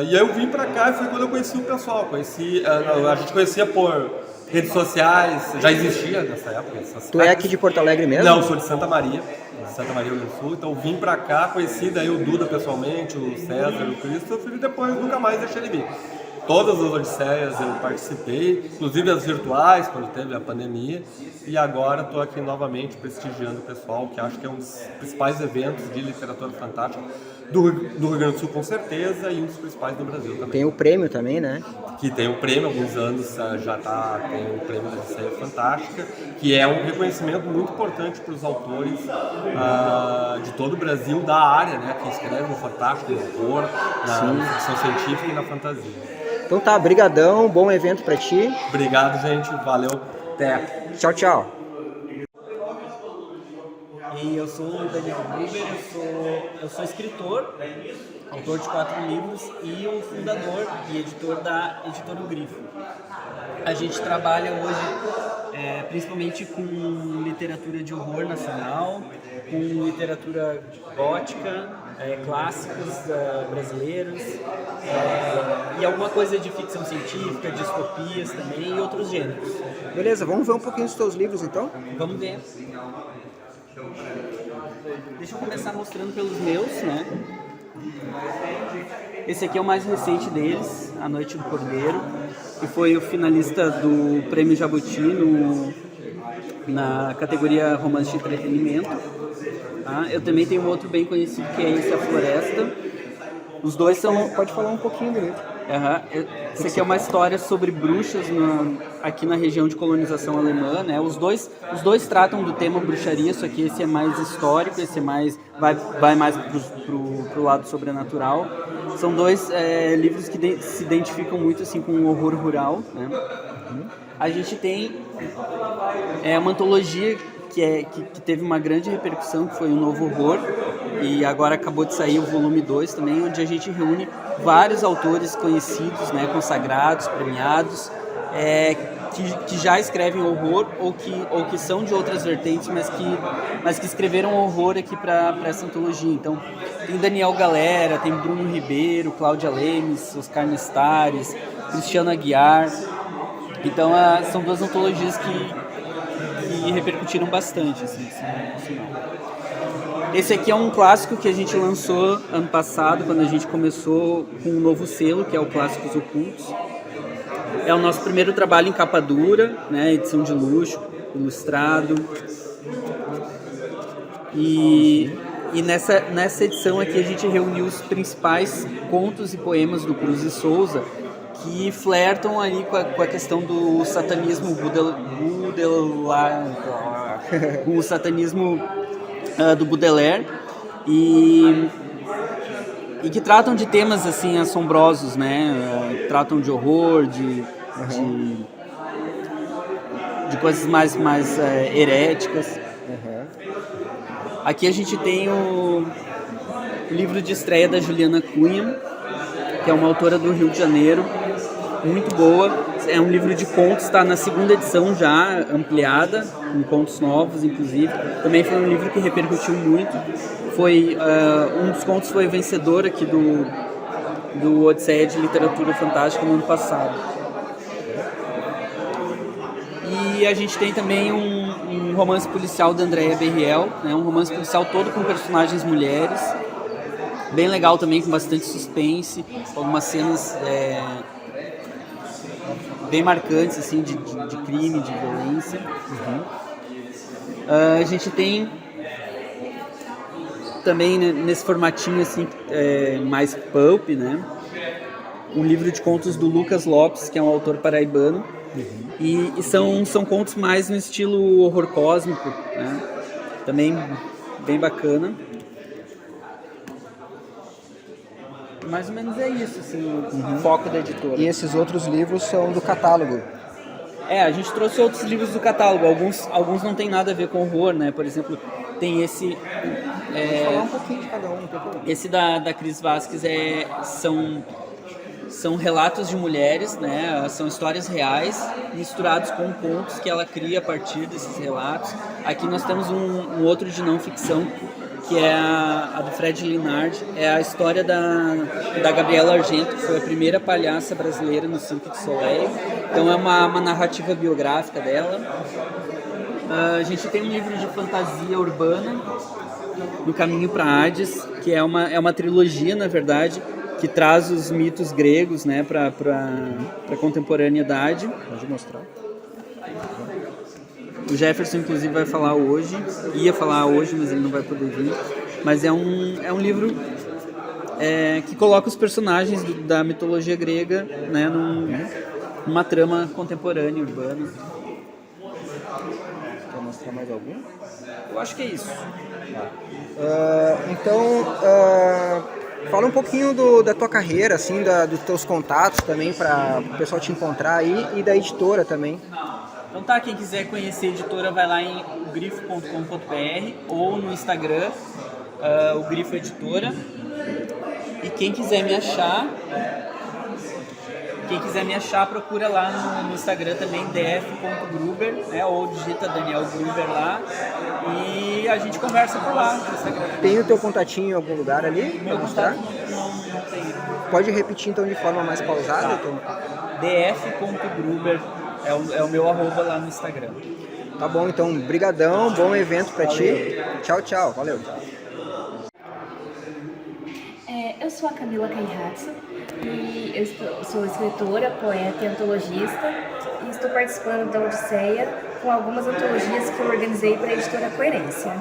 E aí eu vim para cá e foi quando eu conheci o pessoal. A gente conhecia por redes sociais, já existia nessa época. Tu é aqui de Porto Alegre mesmo? Não, sou de Santa Maria, Rio Grande do Sul. Então vim pra cá, conheci daí o Duda pessoalmente, o César, o Christopher, e depois nunca mais deixei ele vir. Todas as Odisseias eu participei, inclusive as virtuais, quando teve a pandemia, e agora estou aqui novamente prestigiando o pessoal, que acho que é um dos principais eventos de literatura fantástica do Rio Grande do Sul, com certeza, e um dos principais do Brasil também. Tem o prêmio também, né? Que tem o prêmio, há alguns anos tem o prêmio da Odisseia Fantástica, que é um reconhecimento muito importante para os autores de todo o Brasil, da área, né, que escrevem no fantástico, no horror, na ficção científica e na fantasia. Então tá, brigadão, bom evento pra ti. Obrigado, gente, valeu, até. Tchau, tchau. E eu sou o Daniel Gruber, eu sou escritor, autor de 4 livros e o fundador e editor da Editora O Grifo. A gente trabalha hoje principalmente com literatura de horror nacional, com literatura gótica, clássicos brasileiros e alguma coisa de ficção científica, distopias também e outros gêneros. Beleza, vamos ver um pouquinho dos teus livros então? Vamos ver. Deixa eu começar mostrando pelos meus, né? Esse aqui é o mais recente deles, A Noite do Cordeiro, que foi o finalista do Prêmio Jabuti na categoria Romance de Entretenimento. Eu também tenho um outro bem conhecido, que é esse, A Floresta. Os dois são... Pode falar um pouquinho do livro. Essa aqui é uma história sobre bruxas aqui na região de colonização alemã, né? Os dois tratam do tema bruxaria, só que esse é mais histórico, esse é mais vai mais pro lado sobrenatural. São dois livros que se identificam muito assim com o horror rural, né? A gente tem uma antologia que teve uma grande repercussão, que foi o Novo Horror, e agora acabou de sair o volume 2 também, onde a gente reúne vários autores conhecidos, né, consagrados, premiados, que já escrevem horror ou que são de outras vertentes, mas que escreveram horror aqui para essa antologia. Então, tem Daniel Galera, tem Bruno Ribeiro, Cláudia Lemes, Oscar Nestares, Cristiano Aguiar. Então, são duas antologias que repercutiram bastante, assim, Esse aqui é um clássico que a gente lançou ano passado, quando a gente começou com um novo selo, que é o Clássicos Ocultos. É o nosso primeiro trabalho em capa dura, né, edição de luxo, ilustrado. E nessa edição aqui a gente reuniu os principais contos e poemas do Cruz e Souza, que flertam ali com a questão do satanismo com o satanismo do Baudelaire e que tratam de temas assim assombrosos, né? Tratam de horror, de coisas mais heréticas. Aqui a gente tem o livro de estreia da Juliana Cunha, que é uma autora do Rio de Janeiro, muito boa. É um livro de contos, está na segunda edição já, ampliada, com contos novos, inclusive. Também foi um livro que repercutiu muito. Um dos contos foi vencedor aqui do Odisseia de Literatura Fantástica no ano passado. E a gente tem também um romance policial da Andrea Berriel, né? Um romance policial todo com personagens mulheres. Bem legal também, com bastante suspense, algumas cenas bem marcantes assim, de crime, de violência. A gente tem também, né, nesse formatinho assim, mais pulp, né, um livro de contos do Lucas Lopes, que é um autor paraibano. E são contos mais no estilo horror cósmico, né? Também bem bacana. Mais ou menos é isso, assim, o foco da editora. E esses outros livros são do catálogo? A gente trouxe outros livros do catálogo. Alguns não tem nada a ver com horror, né? Por exemplo, tem esse... Vou falar um pouquinho de cada um, não tem problema. Esse da Cris Vasquez são relatos de mulheres, né? São histórias reais misturados com contos que ela cria a partir desses relatos. Aqui nós temos um outro de não ficção, que é a do Fred Linard. É a história da Gabriela Argento, que foi a primeira palhaça brasileira no Cirque du Soleil. Então é uma narrativa biográfica dela. A gente tem um livro de fantasia urbana, No Caminho para Hades, que é uma trilogia, na verdade, que traz os mitos gregos, né, para a contemporaneidade. Pode mostrar. O Jefferson, inclusive, vai falar hoje. Ia falar hoje, mas ele não vai poder vir. Mas é um livro que coloca os personagens da mitologia grega, né, numa trama contemporânea, urbana. Quer mostrar mais algum? Eu acho que é isso. Fala um pouquinho da tua carreira, assim, dos teus contatos também, para o pessoal te encontrar aí, e da editora também. Então tá, quem quiser conhecer a editora vai lá em grifo.com.br ou no Instagram, o Grifo Editora. E quem quiser me achar, procura lá no Instagram também, df.gruber, né, ou digita Daniel Gruber lá, e a gente conversa por lá no Instagram. Tem o teu contatinho em algum lugar ali para mostrar? Não tem. Pode repetir então de forma mais pausada? Então. df.gruber é o meu arroba lá no Instagram. Tá bom, então, brigadão, bom evento para ti. Tchau, tchau, valeu. Eu sou a Camila Kaihatsu e eu sou escritora, poeta e antologista e estou participando da Odisseia com algumas antologias que eu organizei para a editora Coerência.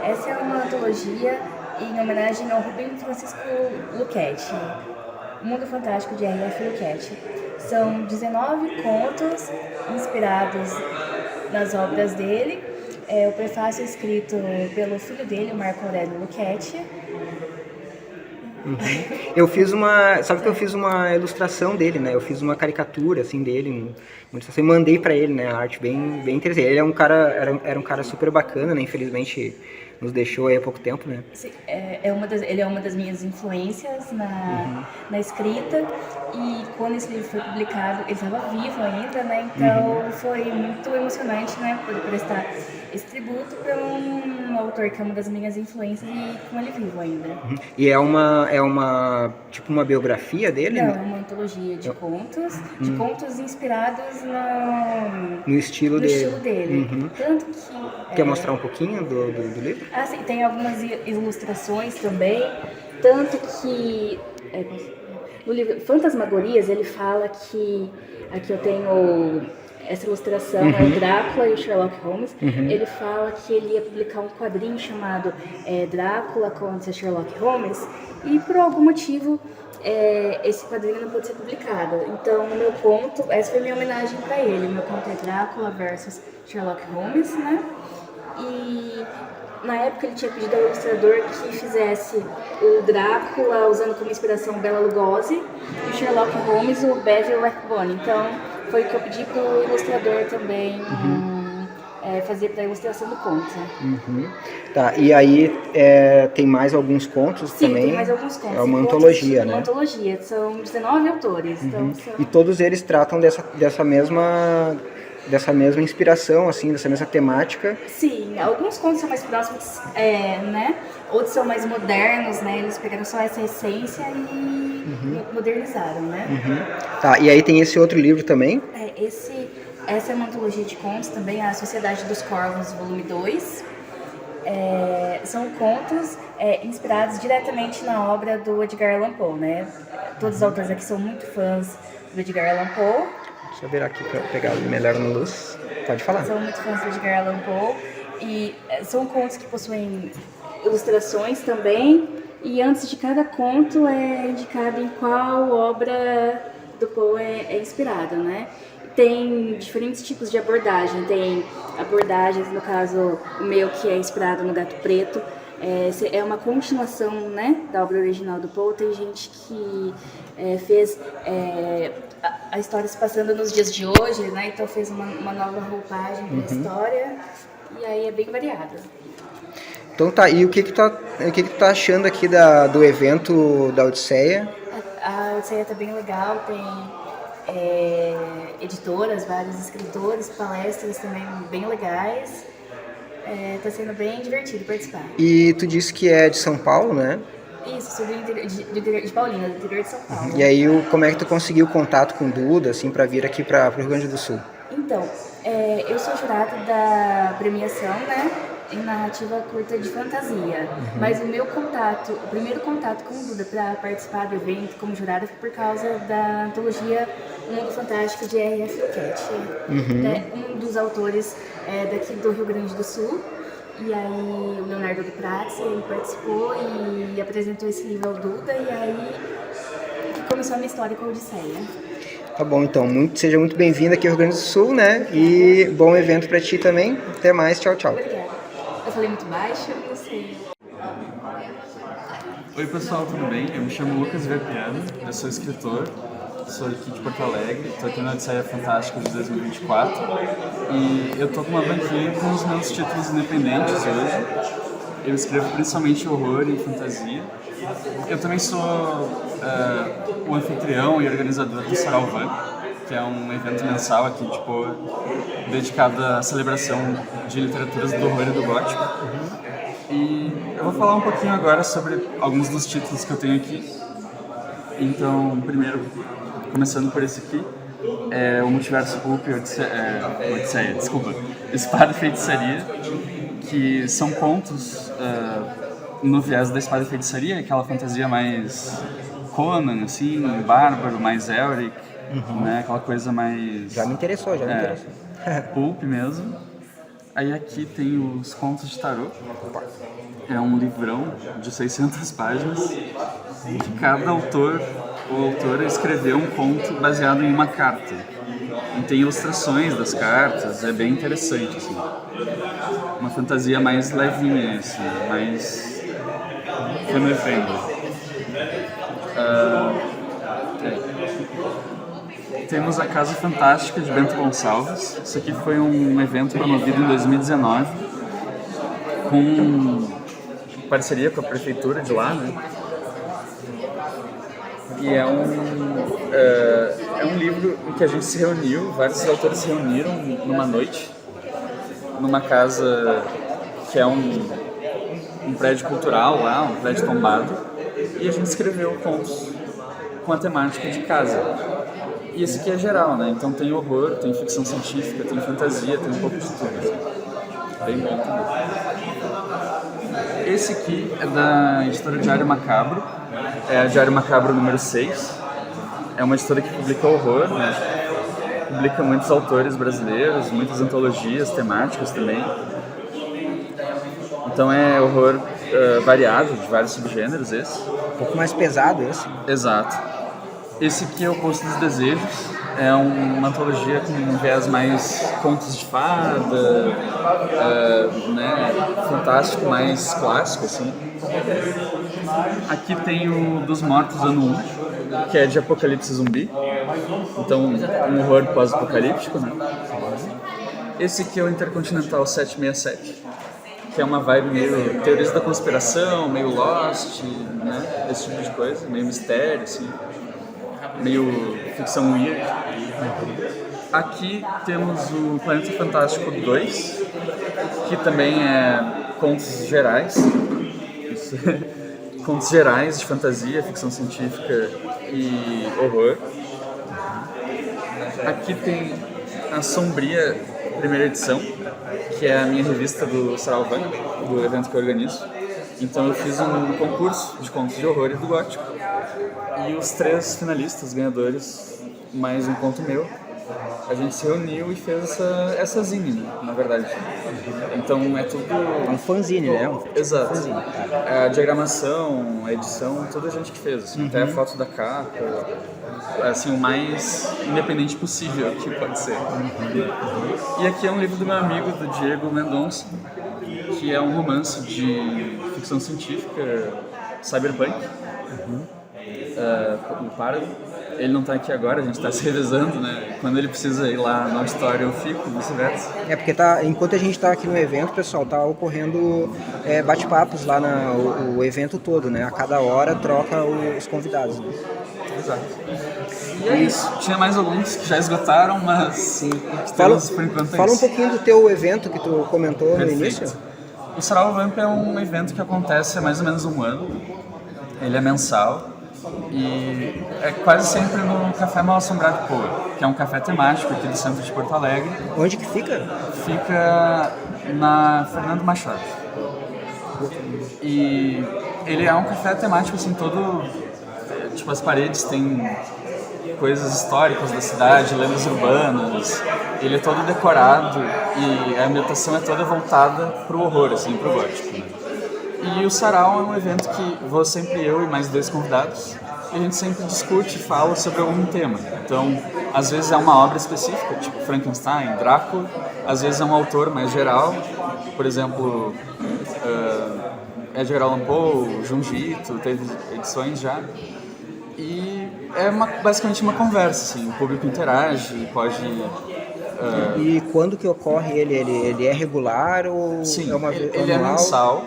Essa é uma antologia em homenagem ao Rubem Francisco Luchetti. O Mundo Fantástico de R.F. Lucchetti. São 19 contos inspirados nas obras dele. O prefácio é escrito pelo filho dele, o Marco Aurélio Lucchetti. Eu fiz uma, sabe que eu fiz uma ilustração dele, né? Eu fiz uma caricatura assim dele, uma ilustração, e mandei para ele, né? A arte bem interessante. Ele é um cara, era um cara super bacana, né? Infelizmente nos deixou aí há pouco tempo, né? Sim, ele é uma das minhas influências na escrita, e quando esse livro foi publicado, ele estava vivo ainda, né? Então foi muito emocionante, né? Poder prestar esse tributo para um autor que é uma das minhas influências e com ele vivo ainda. E é uma tipo uma biografia dele? Não, né? é uma antologia de contos inspirados No estilo dele. Tanto que... Quer mostrar um pouquinho do livro? Ah, sim, tem algumas ilustrações também, tanto que no livro Fantasmagorias ele fala que, aqui eu tenho essa ilustração, é o Drácula e o Sherlock Holmes. Ele fala que ele ia publicar um quadrinho chamado Drácula contra Sherlock Holmes, e por algum motivo esse quadrinho não pôde ser publicado. Então o meu conto, essa foi a minha homenagem para ele, meu conto é Drácula versus Sherlock Holmes, né? E na época ele tinha pedido ao ilustrador que fizesse o Drácula usando como inspiração Bela Lugosi e o Sherlock Holmes o Basil Rathbone. Então foi o que eu pedi para o ilustrador também fazer para a ilustração do conto. Tá, e aí tem mais alguns contos também? Sim, tem mais alguns contos. É uma antologia, né? Uma antologia, são 19 autores. Então, E todos eles tratam dessa mesma inspiração, assim, dessa mesma temática? Sim, alguns contos são mais próximos, né? Outros são mais modernos, né? Eles pegaram só essa essência e modernizaram, né? Tá, e aí tem esse outro livro também? Essa é uma antologia de contos também, a Sociedade dos Corvos, volume 2. São contos inspirados diretamente na obra do Edgar Allan Poe, né? Todos os autores aqui são muito fãs do Edgar Allan Poe. Deixa eu virar aqui para pegar melhor na luz. Pode falar. São muito fãs do Edgar Allan Poe e são contos que possuem ilustrações também, e antes de cada conto é indicado em qual obra do Poe é inspirado, né? Tem diferentes tipos de abordagem, tem abordagens, no caso o meu que é inspirado no Gato Preto, é uma continuação, né, da obra original do Poe. Tem gente que fez a história se passando nos dias de hoje, né, então fez uma nova roupagem para a história, e aí é bem variado. Então tá, e o que tu tá achando aqui do evento da Odisseia? A Odisseia tá bem legal, tem editoras, vários escritores, palestras também bem legais. Tá sendo bem divertido participar. E tu disse que é de São Paulo, né? Isso, sou de Paulínia, do interior de São Paulo. E aí, como é que tu conseguiu contato com o Duda, assim, pra vir aqui pro Rio Grande do Sul? Então, eu sou jurada da premiação, né, em narrativa curta de fantasia. Mas o primeiro contato com o Duda para participar do evento como jurada foi por causa da antologia O Mundo Fantástico de R.F. Lucchetti. Um dos autores daqui do Rio Grande do Sul. E aí o Leonardo do Prats, ele participou e apresentou esse livro ao Duda, e aí começou a minha história com a Odisseia. Tá bom, então, seja muito bem-vindo aqui ao Rio Grande do Sul, né? E bom evento pra ti também. Até mais, tchau, tchau. Obrigada. Eu falei muito baixo, não sei. Oi pessoal, tudo bem? Eu me chamo Lucas Verpiano, eu sou escritor, sou aqui de Porto Alegre, estou aqui na Odisseia Fantástica de 2024 e eu estou com uma banquinha com os meus títulos independentes hoje. Eu escrevo principalmente horror e fantasia. Eu também sou o anfitrião e organizador do Sarauvan, que é um evento mensal aqui, dedicado à celebração de literaturas do horror e do gótico. E eu vou falar um pouquinho agora sobre alguns dos títulos que eu tenho aqui. Então, primeiro, começando por esse aqui, é o Multiverso Pulp e Espada e Feitiçaria, que são contos no viés da Espada e Feitiçaria, aquela fantasia mais Conan, assim, bárbaro, mais Elric, né, aquela coisa mais... Já me interessou. Pulp mesmo. Aí aqui tem os Contos de Tarot. É um livrão de 600 páginas, que cada autor o autor escreveu um conto baseado em uma carta. E tem ilustrações das cartas, é bem interessante, assim. Uma fantasia mais levinha, assim, mais family friendly. Temos a Casa Fantástica de Bento Gonçalves. Isso aqui foi um evento promovido em 2019 com parceria com a prefeitura de lá, né? E é um livro em que a gente se reuniu, vários autores se reuniram numa noite, numa casa que é um prédio cultural lá, um prédio tombado, e a gente escreveu contos com a temática de casa. E esse aqui é geral, né? Então tem horror, tem ficção científica, tem fantasia, tem um pouco de tudo. Assim. Bem bom também. Esse aqui é da editora Diário Macabro, é a Diário Macabro número 6. É uma editora que publica horror, né? Publica muitos autores brasileiros, muitas antologias temáticas também. Então é horror variado, de vários subgêneros esse. Um pouco mais pesado esse. Exato. Esse aqui é o Poço dos Desejos, é uma antologia com um viés mais contos de fada, né, fantástico, mais clássico, assim. Aqui tem o Dos Mortos Ano 1, que é de apocalipse zumbi, então um horror pós-apocalíptico, né. Esse aqui é o Intercontinental 767, que é uma vibe meio teorias da conspiração, meio Lost, né, esse tipo de coisa, meio mistério, assim. Meio ficção weird. Aqui temos o Planeta Fantástico 2, que também é contos gerais. Contos gerais de fantasia, ficção científica e horror. Aqui tem a Sombria primeira edição, que é a minha revista do Saralvan, do evento que eu organizo. Então eu fiz um concurso de contos de horror e do gótico. E os 3 finalistas, ganhadores, mais um conto meu, a gente se reuniu e fez essa zine, né, na verdade. Então é tudo... Um fanzine, né? Exato. Fanzine. A diagramação, a edição, tudo a gente que fez, assim, até a foto da capa, assim, o mais independente possível que pode ser. E aqui é um livro do meu amigo, do Diego Mendonça, que é um romance de ficção científica, cyberpunk. No Paragon. Ele não está aqui agora, a gente está se revezando, né? Quando ele precisa ir lá no auditório eu fico, vice-versa. É porque enquanto a gente está aqui no evento, pessoal, tá ocorrendo bate-papos lá o evento todo, né? A cada hora troca os convidados. Né? Exato. E é isso. Tinha mais alguns que já esgotaram, mas sim. Por enquanto fala um pouquinho do teu evento que tu comentou Perfeito. No início. O Sarau Vamp é um evento que acontece há mais ou menos um ano. Ele é mensal. E é quase sempre no Café Mal Assombrado Poa, que é um café temático aqui do centro de Porto Alegre. Onde que fica? Fica na Fernando Machado. E ele é um café temático assim, todo... Tipo, as paredes têm coisas históricas da cidade, lendas urbanas. Ele é todo decorado e a ambientação é toda voltada pro horror, assim, pro gótico, né? E o Sarau é um evento que vou sempre eu e mais 2 convidados, e a gente sempre discute e fala sobre algum tema. Então, às vezes é uma obra específica, tipo Frankenstein, Drácula, às vezes é um autor mais geral, por exemplo, Edgar Allan Poe, Junji Ito, teve edições já. E é basicamente uma conversa, assim, o público interage, pode... E quando que ocorre ele? Ele é regular ou Sim, é uma ele é mensal,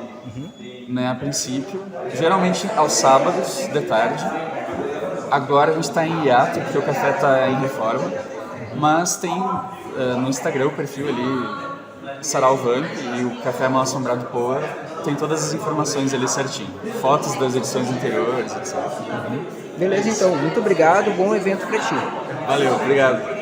né, a princípio, geralmente aos sábados de tarde. Agora a gente está em hiato, porque o café está em reforma, mas tem no Instagram o perfil ali, Sarau Vamp, e o Café Mal Assombrado Poa, tem todas as informações ali certinho, fotos das edições anteriores, etc. Beleza, então, muito obrigado, bom evento para ti. Valeu, obrigado.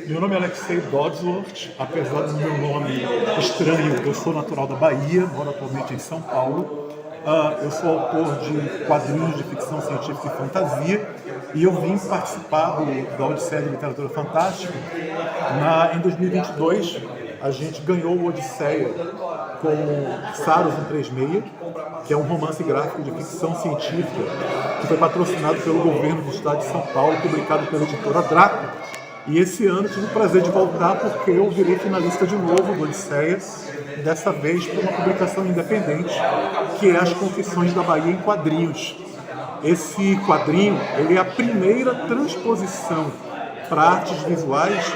Meu nome é Alexei Dodsworth, apesar do meu nome estranho, eu sou natural da Bahia, moro atualmente em São Paulo. Eu sou autor de quadrinhos de ficção científica e fantasia e eu vim participar da Odisseia de Literatura Fantástica em 2022 a gente ganhou o Odisseia com Saros 136, que é um romance gráfico de ficção científica que foi patrocinado pelo governo do estado de São Paulo, publicado pela editora Draco. E esse ano tive o prazer de voltar porque eu virei finalista de novo do Odisseia, dessa vez por uma publicação independente, que é As Confissões da Bahia em Quadrinhos. Esse quadrinho ele é a primeira transposição para artes visuais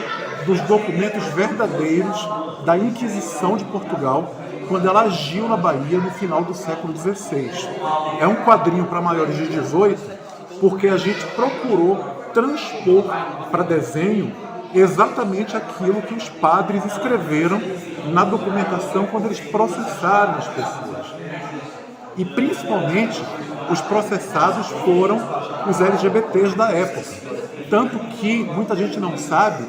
dos documentos verdadeiros da Inquisição de Portugal, quando ela agiu na Bahia no final do século XVI. É um quadrinho para maiores de 18, porque a gente procurou transpor para desenho exatamente aquilo que os padres escreveram na documentação quando eles processaram as pessoas. E principalmente os processados foram os LGBTs da época. Tanto que muita gente não sabe,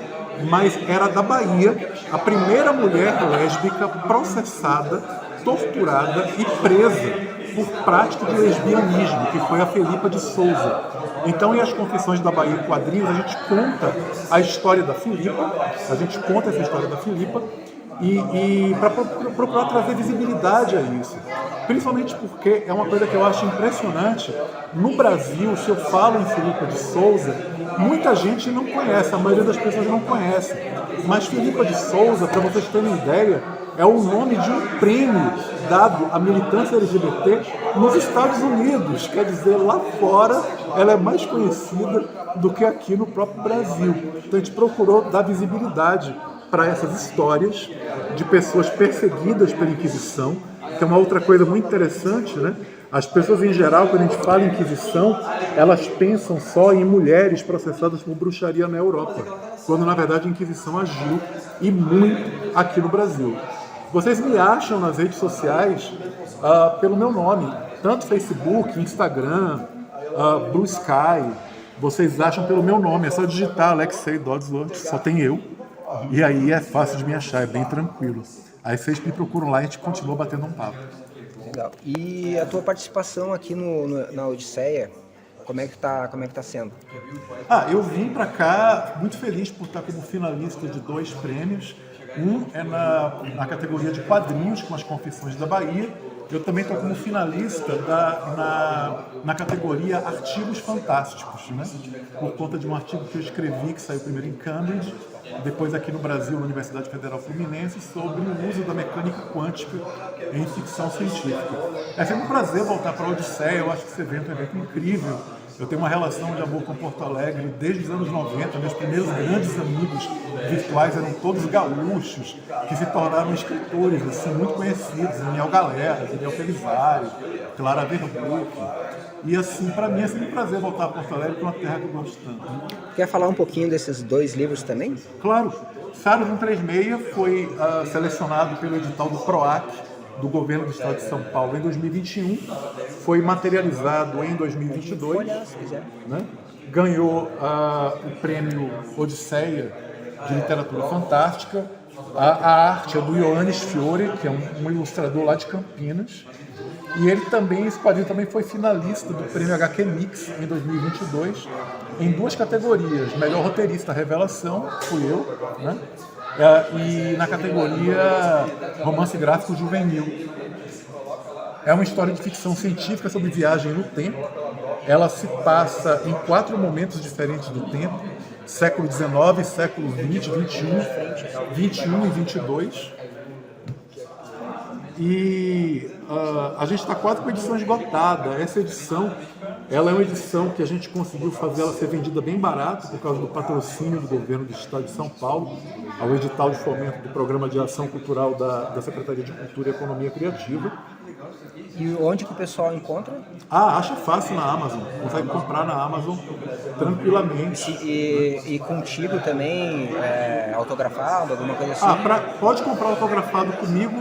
mas era da Bahia a primeira mulher lésbica processada, torturada e presa por prática de lesbianismo, que foi a Felipa de Souza. Então, em As Confissões da Bahia em Quadrinhos, a gente conta a história da Felipa, a gente conta essa história da Felipa, e para procurar trazer visibilidade a isso. Principalmente porque é uma coisa que eu acho impressionante. No Brasil, se eu falo em Felipa de Souza, muita gente não conhece, a maioria das pessoas não conhece. Mas Felipa de Souza, para vocês terem ideia, é o nome de um prêmio dado à militância LGBT nos Estados Unidos. Quer dizer, lá fora ela é mais conhecida do que aqui no próprio Brasil. Então a gente procurou dar visibilidade para essas histórias de pessoas perseguidas pela Inquisição, que é uma outra coisa muito interessante, né? As pessoas em geral, quando a gente fala em Inquisição, elas pensam só em mulheres processadas por bruxaria na Europa, quando na verdade a Inquisição agiu e muito aqui no Brasil. Vocês me acham nas redes sociais pelo meu nome, tanto Facebook, Instagram, Blue Sky. Vocês acham pelo meu nome, é só digitar Alexei Dodsworth, só tem eu. E aí é fácil de me achar, é bem tranquilo. Aí vocês me procuram lá e a gente continua batendo um papo. Legal. E a tua participação aqui na Odisseia, como é que tá sendo? Eu vim para cá muito feliz por estar como finalista de 2 prêmios. Um é na categoria de quadrinhos, com As Confissões da Bahia. Eu também estou como finalista na categoria Artigos Fantásticos, né? Por conta de um artigo que eu escrevi, que saiu primeiro em Cambridge, depois aqui no Brasil, na Universidade Federal Fluminense, sobre o uso da mecânica quântica em ficção científica. É sempre um prazer voltar para a Odisseia, eu acho que esse evento é um evento incrível. Eu tenho uma relação de amor com Porto Alegre desde os anos 90, meus primeiros grandes amigos virtuais eram todos gaúchos, que se tornaram escritores assim, muito conhecidos, Daniel Galera, Daniel Pelizari, Clara Verbuck. E assim, para mim é sempre um prazer voltar a Porto Alegre, que é uma terra que eu gosto tanto. Quer falar um pouquinho desses 2 livros também? Claro. Saros 136 foi selecionado pelo edital do PROAC, do governo do estado de São Paulo, em 2021. Foi materializado em 2022. Né? Ganhou o prêmio Odisseia de Literatura Fantástica. A arte é do Ioannis Fiore, que é um ilustrador lá de Campinas. E esse quadrinho também foi finalista do prêmio HQ Mix em 2022, em 2 categorias. Melhor roteirista revelação, fui eu, né? E na categoria romance gráfico juvenil. É uma história de ficção científica sobre viagem no tempo. Ela se passa em 4 momentos diferentes do tempo: século XIX, século XX, XXI e 22. E a gente está quase com a edição esgotada. Essa edição, ela é uma edição que a gente conseguiu fazer ela ser vendida bem barato por causa do patrocínio do governo do estado de São Paulo, ao edital de fomento do Programa de Ação Cultural da Secretaria de Cultura e Economia Criativa. E onde que o pessoal encontra? Acha fácil na Amazon. Consegue comprar na Amazon tranquilamente. E contigo também, autografado, alguma coisa assim? Pode comprar autografado comigo,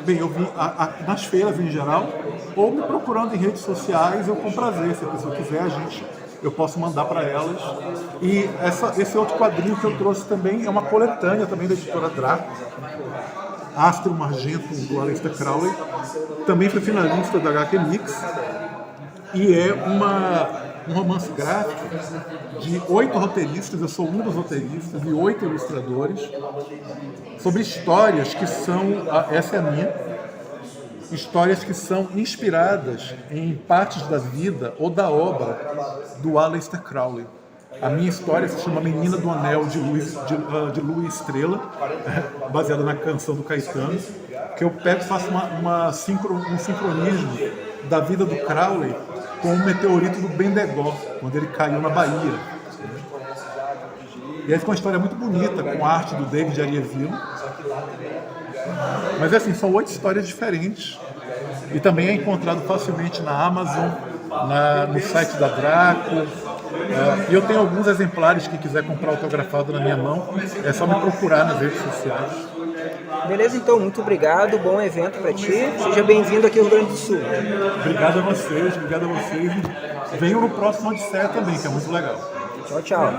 eu vi nas feiras em geral, ou me procurando em redes sociais, eu com prazer. Se a pessoa quiser, eu posso mandar para elas. E esse outro quadrinho que eu trouxe também é uma coletânea também da editora Draco. Astro Argentum, do Aleister Crowley, também foi finalista da HQ Mix, e é um romance gráfico de 8 roteiristas, eu sou um dos roteiristas, e 8 ilustradores, sobre histórias que são, essa é a minha, histórias que são inspiradas em partes da vida ou da obra do Aleister Crowley. A minha história se chama Menina do Anel, de Lua e Estrela, baseada na canção do Caetano, que eu pego e faço um sincronismo da vida do Crowley com o meteorito do Bendegó, quando ele caiu na Bahia. E aí ficou uma história muito bonita, com a arte do David Arieville. Mas assim, são 8 histórias diferentes. E também é encontrado facilmente na Amazon, no site da Draco. E eu tenho alguns exemplares, quem quiser comprar autografado na minha mão, é só me procurar nas redes sociais. Beleza, então, muito obrigado, bom evento para ti. Seja bem-vindo aqui ao Rio Grande do Sul. Obrigado a vocês. E venham no próximo Odisseia também, que é muito legal. Tchau, tchau.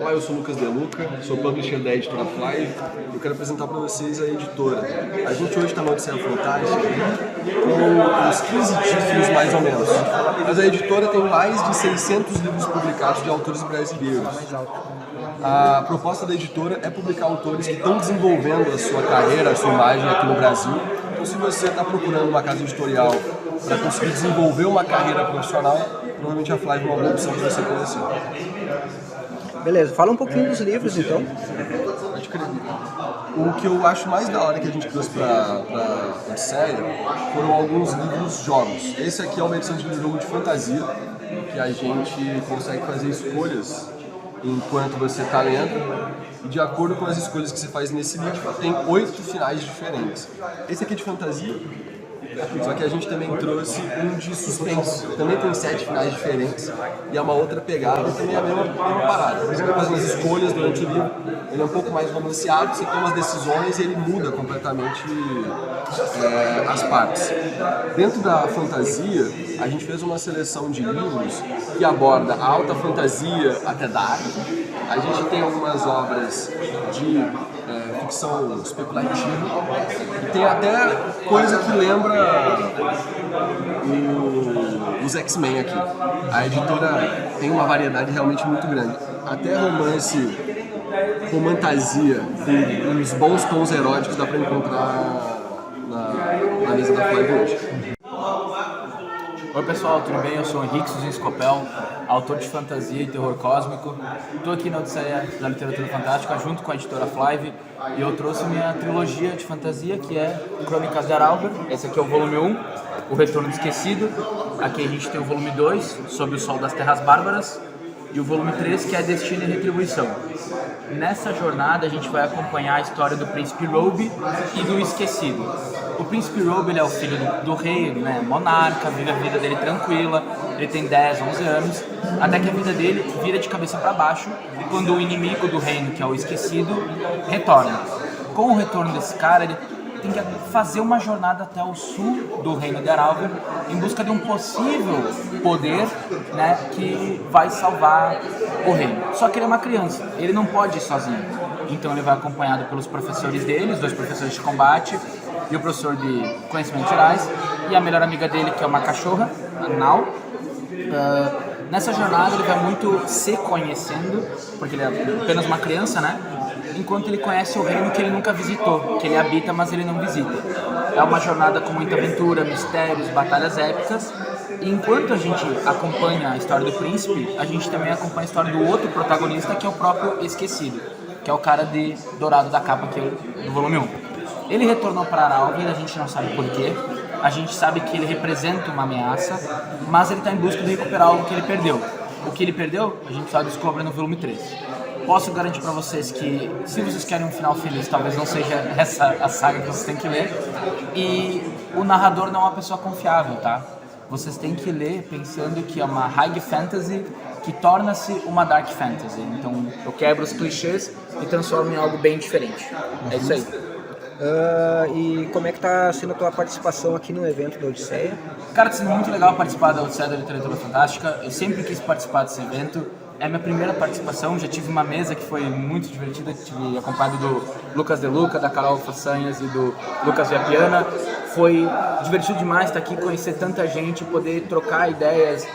Olá, eu sou o Lucas De Luca, sou publisher da editora Fly. Eu quero apresentar para vocês a editora. A gente hoje está na Odisseia Fantástica com uns 15 títulos mais ou menos. Mas a editora tem mais de 600 livros publicados de autores brasileiros. A proposta da editora é publicar autores que estão desenvolvendo a sua carreira, a sua imagem aqui no Brasil. Então, se você está procurando uma casa editorial para conseguir desenvolver uma carreira profissional, provavelmente a Fly é uma boa opção para você conhecer. Beleza, fala um pouquinho dos livros então. Pode crer. O que eu acho mais da hora que a gente trouxe para Odisseia foram alguns livros jogos. Esse aqui é uma edição de jogo de fantasia, que a gente consegue fazer escolhas enquanto você está lendo. E de acordo com as escolhas que você faz nesse livro, tem 8 finais diferentes. Esse aqui é de fantasia, só que a gente também trouxe um de suspense. Também tem 7 finais diferentes e é uma outra pegada e também é a mesma parada. Você vai fazendo as escolhas durante o livro, ele é um pouco mais romanceado, você toma as decisões e ele muda completamente as partes. Dentro da fantasia, a gente fez uma seleção de livros que aborda a alta fantasia até dark. A gente tem algumas obras de ficção especulativa e tem até coisa que lembra os X-Men aqui. A editora tem uma variedade realmente muito grande. Até romantasia com uns bons tons eróticos dá pra encontrar na mesa da Fly hoje. Oi pessoal, tudo bem? Eu sou o Henrique Suzin Scopel, autor de fantasia e terror cósmico. Estou aqui na Odisseia da Literatura Fantástica junto com a editora Fly e eu trouxe minha trilogia de fantasia que é Crônicas de Arauber. Esse aqui é o volume 1, O Retorno do Esquecido. Aqui a gente tem o volume 2, Sob o Sol das Terras Bárbaras, e o volume 3, que é Destino e Retribuição. Nessa jornada a gente vai acompanhar a história do Príncipe Robe e do Esquecido. O Príncipe Robe, ele é o filho do rei, né, monarca, vive a vida dele tranquila, ele tem 10, 11 anos, até que a vida dele vira de cabeça para baixo quando o inimigo do reino, que é o Esquecido, retorna. Com o retorno desse cara, ele tem que fazer uma jornada até o sul do reino de Arauber em busca de um possível poder, né, que vai salvar o reino. Só que ele é uma criança, ele não pode ir sozinho. Então ele vai acompanhado pelos professores dele, os 2 professores de combate e o professor de conhecimentos gerais e a melhor amiga dele, que é uma cachorra, a Nau. Nessa jornada ele vai muito se conhecendo, porque ele é apenas uma criança, né? Enquanto ele conhece o reino que ele nunca visitou, que ele habita, mas ele não visita. É uma jornada com muita aventura, mistérios, batalhas épicas. E enquanto a gente acompanha a história do príncipe, a gente também acompanha a história do outro protagonista, que é o próprio Esquecido, que é o cara de dourado da capa aqui do volume 1. Ele retornou para Arauber, a gente não sabe porquê. A gente sabe que ele representa uma ameaça, mas ele está em busca de recuperar algo que ele perdeu. O que ele perdeu, a gente só descobre no volume 3. Posso garantir para vocês que, se vocês querem um final feliz, talvez não seja essa a saga que vocês têm que ler. E o narrador não é uma pessoa confiável, tá? Vocês têm que ler pensando que é uma high fantasy que torna-se uma dark fantasy. Então, eu quebro os clichês e transformo em algo bem diferente. É isso aí. E como é que tá sendo a tua participação aqui no evento da Odisseia? Cara, tá sendo muito legal participar da Odisseia da Literatura Fantástica. Eu sempre quis participar desse evento. É minha primeira participação, já tive uma mesa que foi muito divertida, tive acompanhado do Lucas De Luca, da Carol Façanhas e do Lucas Viapiana. Foi divertido demais estar aqui, conhecer tanta gente, poder trocar ideias,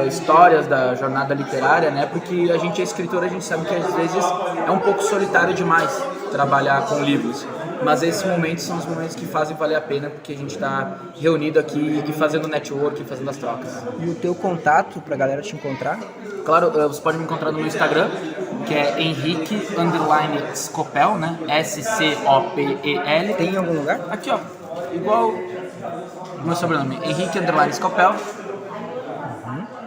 histórias da jornada literária, né? Porque a gente é escritor, a gente sabe que às vezes é um pouco solitário demais trabalhar com livros. Mas esses momentos são os momentos que fazem valer a pena, porque a gente está reunido aqui e fazendo network, fazendo as trocas. E o teu contato para a galera te encontrar? Claro, você pode me encontrar no meu Instagram, que é Henrique_Scopel, né? SCOPEL. Tem em algum lugar? Aqui, ó. Igual o meu sobrenome, Henrique_Scopel.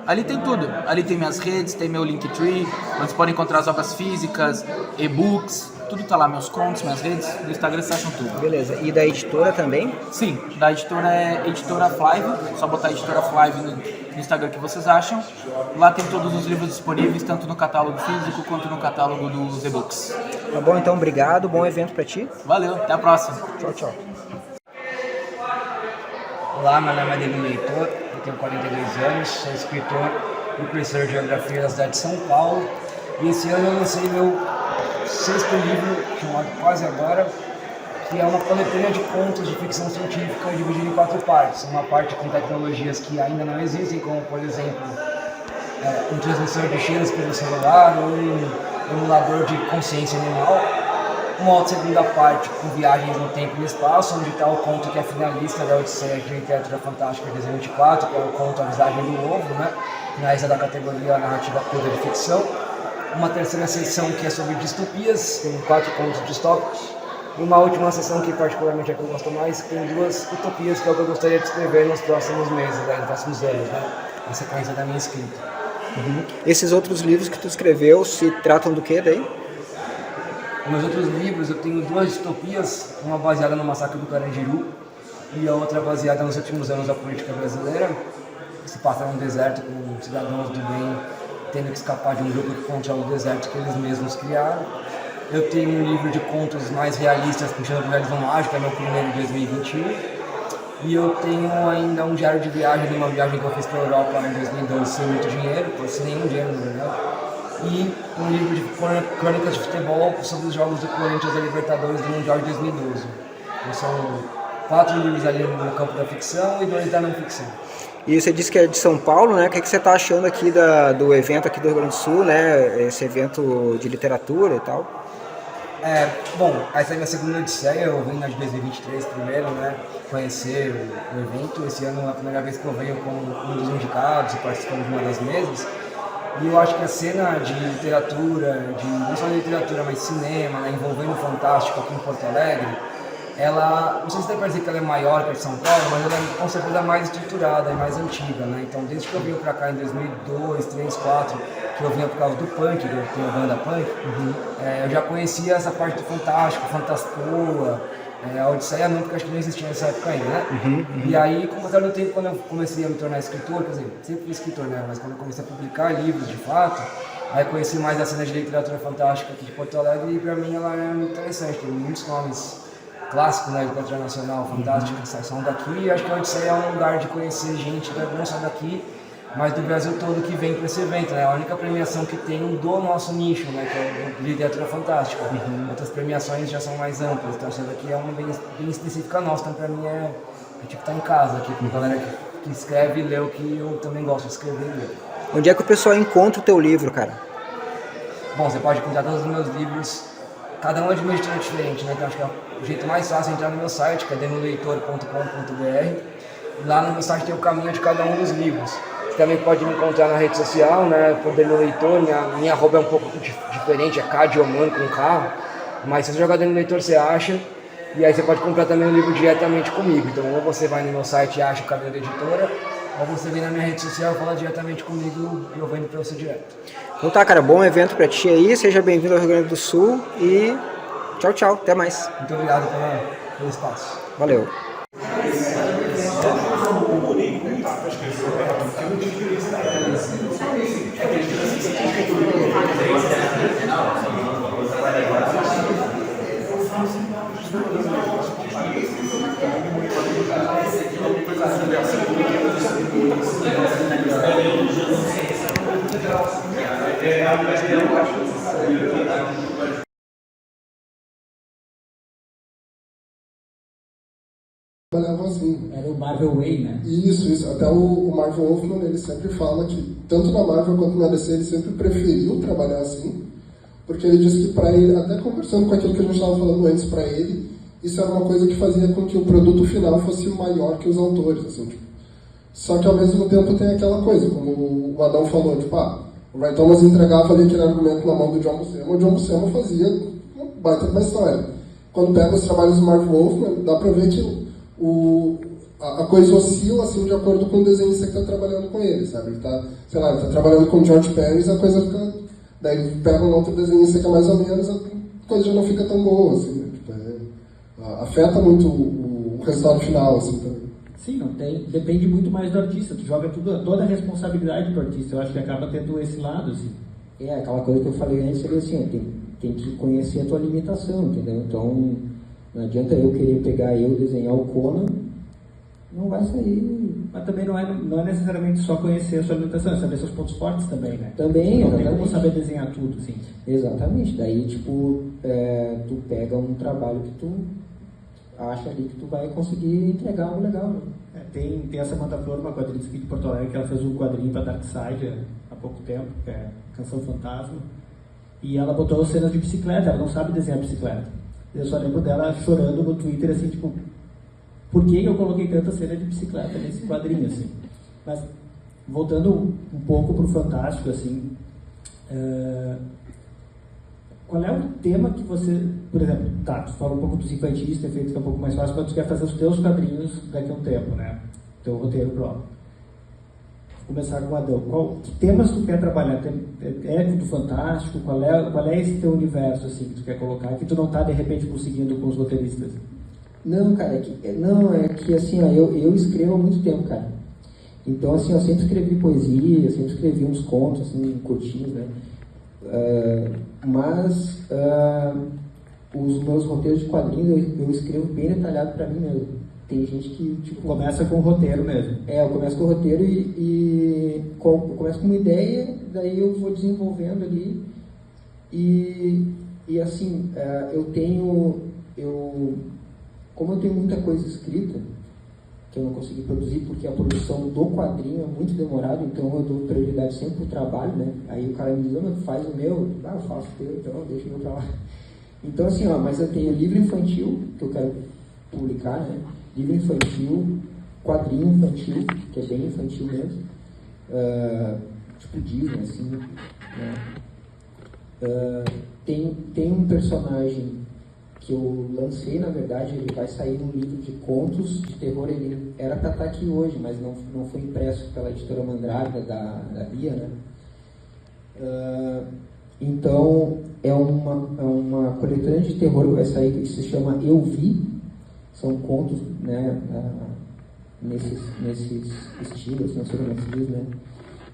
Ali tem tudo. Ali tem minhas redes, tem meu Linktree, onde você pode encontrar as obras físicas, e-books, tudo tá lá, meus contos, minhas redes. No Instagram vocês acham tudo. Beleza. E da editora também? Sim, da editora é Editora Flive. Só botar Editora Flive no Instagram que vocês acham. Lá tem todos os livros disponíveis, tanto no catálogo físico quanto no catálogo dos e-books. Tá bom, então, obrigado. Bom evento pra ti. Valeu, até a próxima. Tchau, tchau. Olá, meu nome é Adelino Leitor, eu tenho 42 anos, sou escritor e professor de Geografia da cidade de São Paulo. E esse ano eu lancei meu 6º livro, chamado Quase Agora, que é uma coletânea de contos de ficção científica dividida em 4 partes. Uma parte com tecnologias que ainda não existem, como, por exemplo, um transmissor de cheiros pelo celular, ou um emulador de consciência animal. Uma outra segunda parte com viagens no tempo e no espaço, onde está o conto que é finalista da Odisseia de Literatura Fantástica de 2024, que é o conto A Visagem do Ovo, né? Finalista da categoria narrativa curta de ficção. Uma terceira seção que é sobre distopias, com 4 contos distópicos. E uma última seção que particularmente é que eu gosto mais, que tem 2 utopias que é o que eu gostaria de escrever nos próximos meses, nos próximos anos, né? Na sequência da minha escrita. Esses outros livros que tu escreveu se tratam do que daí? Nos outros livros eu tenho 2 distopias, uma baseada no massacre do Carandiru e a outra baseada nos últimos anos da política brasileira, que se passa num deserto com cidadãos do bem tendo que escapar de um grupo que controla o deserto que eles mesmos criaram. Eu tenho um livro de contos mais realistas, puxando o realismo mágico, é meu primeiro de 2021. E eu tenho ainda um diário de viagem, de uma viagem que eu fiz para a Europa em 2012 sem muito dinheiro, sem nenhum dinheiro na verdade. E um livro de crônicas de futebol sobre os jogos do Corinthians da Libertadores do Mundial de 2012. Então são 4 livros ali no campo da ficção e 2 da não ficção. E você disse que é de São Paulo, né? O que você está achando aqui do evento aqui do Rio Grande do Sul, né? Esse evento de literatura e tal? Bom, essa é a minha segunda odisseia, eu vim na de 2023 primeiro, né? Conhecer o evento. Esse ano é a primeira vez que eu venho como um dos indicados e participando de uma das mesas. E eu acho que a cena de literatura, não só de literatura, mas cinema, né, envolvendo o fantástico aqui em Porto Alegre, ela, não sei se dá pra dizer que ela é maior que a de São Paulo, mas ela é com certeza mais estruturada e mais antiga, né? Então, desde que eu vim pra cá em 2002, 2003, 2004, que eu vinha por causa do punk, que eu tenho a banda punk, eu já conhecia essa parte do fantástico, Fantaspoa, a Odisseia não, porque acho que não existia nessa época ainda, né? E aí, com o passar do tempo, quando eu comecei a me tornar escritor, quer dizer, sempre fui escritor, né? Mas quando eu comecei a publicar livros de fato, aí conheci mais a cena de literatura fantástica aqui de Porto Alegre e pra mim ela é muito interessante, tem muitos nomes clássicos na literatura nacional, fantástica, que são daqui, e acho que a Odisseia é um lugar de conhecer gente não só daqui, mas do Brasil todo que vem para esse evento, né? A única premiação que tem do nosso nicho, né? Que é o literatura fantástica. Outras premiações já são mais amplas, então essa daqui é uma bem específica nossa, então pra mim é tipo estar em casa aqui com a galera que escreve e lê o que eu também gosto de escrever e ler. Onde é que o pessoal encontra o teu livro, cara? Bom, você pode encontrar todos os meus livros, cada um é de uma editora diferente, né? Então acho que é o jeito mais fácil é entrar no meu site, que é denoleitor.com.br. Lá no meu site tem o caminho de cada um dos livros. Você também pode me encontrar na rede social, né, por Deno Leitor, minha arroba é um pouco diferente, é Cadioman com K, mas se você jogar Deno Leitor você acha, e aí você pode comprar também o livro diretamente comigo, então ou você vai no meu site e acha o caminho da editora, ou você vem na minha rede social e fala diretamente comigo e eu vendo pra você direto. Então tá, cara, bom evento pra ti aí, seja bem-vindo ao Rio Grande do Sul e tchau, tchau, até mais. Muito obrigado pelo espaço. Valeu. trabalhavam assim. Era o Marvel Way, né? Isso. Até o Marv Wolfman, ele sempre fala que, tanto na Marvel quanto na DC, ele sempre preferiu trabalhar assim, porque ele disse que para ele, até conversando com aquilo que a gente estava falando antes, para ele, isso era uma coisa que fazia com que o produto final fosse maior que os autores, assim, tipo. Só que ao mesmo tempo tem aquela coisa, como o Adão falou, tipo, o Ray Thomas entregava ali aquele argumento na mão do John Buscema, o John Buscema fazia uma baita de uma história. Quando pega os trabalhos do Marv Wolfman, dá pra ver que a coisa oscila assim de acordo com o desenhista que está trabalhando com ele, sabe? Ele tá, sei lá, ele tá trabalhando com o George Pérez, a coisa fica... Daí ele pega um outro desenhista que é mais ou menos, a coisa já não fica tão boa, assim, né? Tipo, afeta muito o resultado final, assim, também. Sim, não tem, depende muito mais do artista, tu joga toda a responsabilidade pro artista, eu acho que acaba tendo esse lado, assim. Aquela coisa que eu falei antes seria assim, tem que conhecer a tua limitação, entendeu? Então, não adianta eu querer pegar desenhar o Conan, não vai sair. Mas também não é necessariamente só conhecer a sua limitação, é saber seus pontos fortes também, né? Também, não tem como saber desenhar tudo, sim. Exatamente, daí tipo, tu pega um trabalho que tu acha ali que tu vai conseguir entregar algo legal, né? Tem a Samantha Flor, uma quadrinista aqui de Porto Alegre, que ela fez um quadrinho para Darkseid há pouco tempo, que é Canção Fantasma, e ela botou cenas de bicicleta, ela não sabe desenhar bicicleta. Eu só lembro dela chorando no Twitter, assim, tipo, por que eu coloquei tanta cena de bicicleta nesse quadrinho, assim? Mas, voltando um pouco pro Fantástico, assim, qual é o tema que você, por exemplo, tu fala um pouco dos infantis, ter feito que é um pouco mais fácil, mas tu quer fazer os teus quadrinhos daqui a um tempo, né? Teu roteiro próprio. Vou começar com o Adão. Que temas tu quer trabalhar? É do Fantástico? Qual é esse teu universo, assim, que tu quer colocar, que tu não tá, de repente, conseguindo com os roteiristas? Não, cara, é que assim, eu escrevo há muito tempo, cara. Então, assim, eu sempre escrevi poesia, sempre escrevi uns contos, assim, curtinhos, né? Mas os meus roteiros de quadrinhos eu escrevo bem detalhado pra mim mesmo. Tem gente que, tipo... Começa com o roteiro mesmo. Eu começo com o roteiro eu começo com uma ideia, daí eu vou desenvolvendo ali. E assim, como eu tenho muita coisa escrita, que eu não consegui produzir porque a produção do quadrinho é muito demorada, então eu dou prioridade sempre pro trabalho, né? Aí o cara me diz, mas faz o meu, eu faço o teu, então deixa o meu pra lá. Então assim, mas eu tenho livro infantil, que eu quero publicar, né? Livro infantil, quadrinho infantil, que é bem infantil mesmo, tipo Disney, assim, né? Tem um personagem que eu lancei, na verdade, ele vai sair num livro de contos de terror, ele era para estar aqui hoje, mas não foi impresso pela editora Mandrake, da Bia, né? Então, é uma coletânea de terror que vai sair, que se chama Eu Vi, são contos, né, nesses estilos, não sei como é que se diz, né?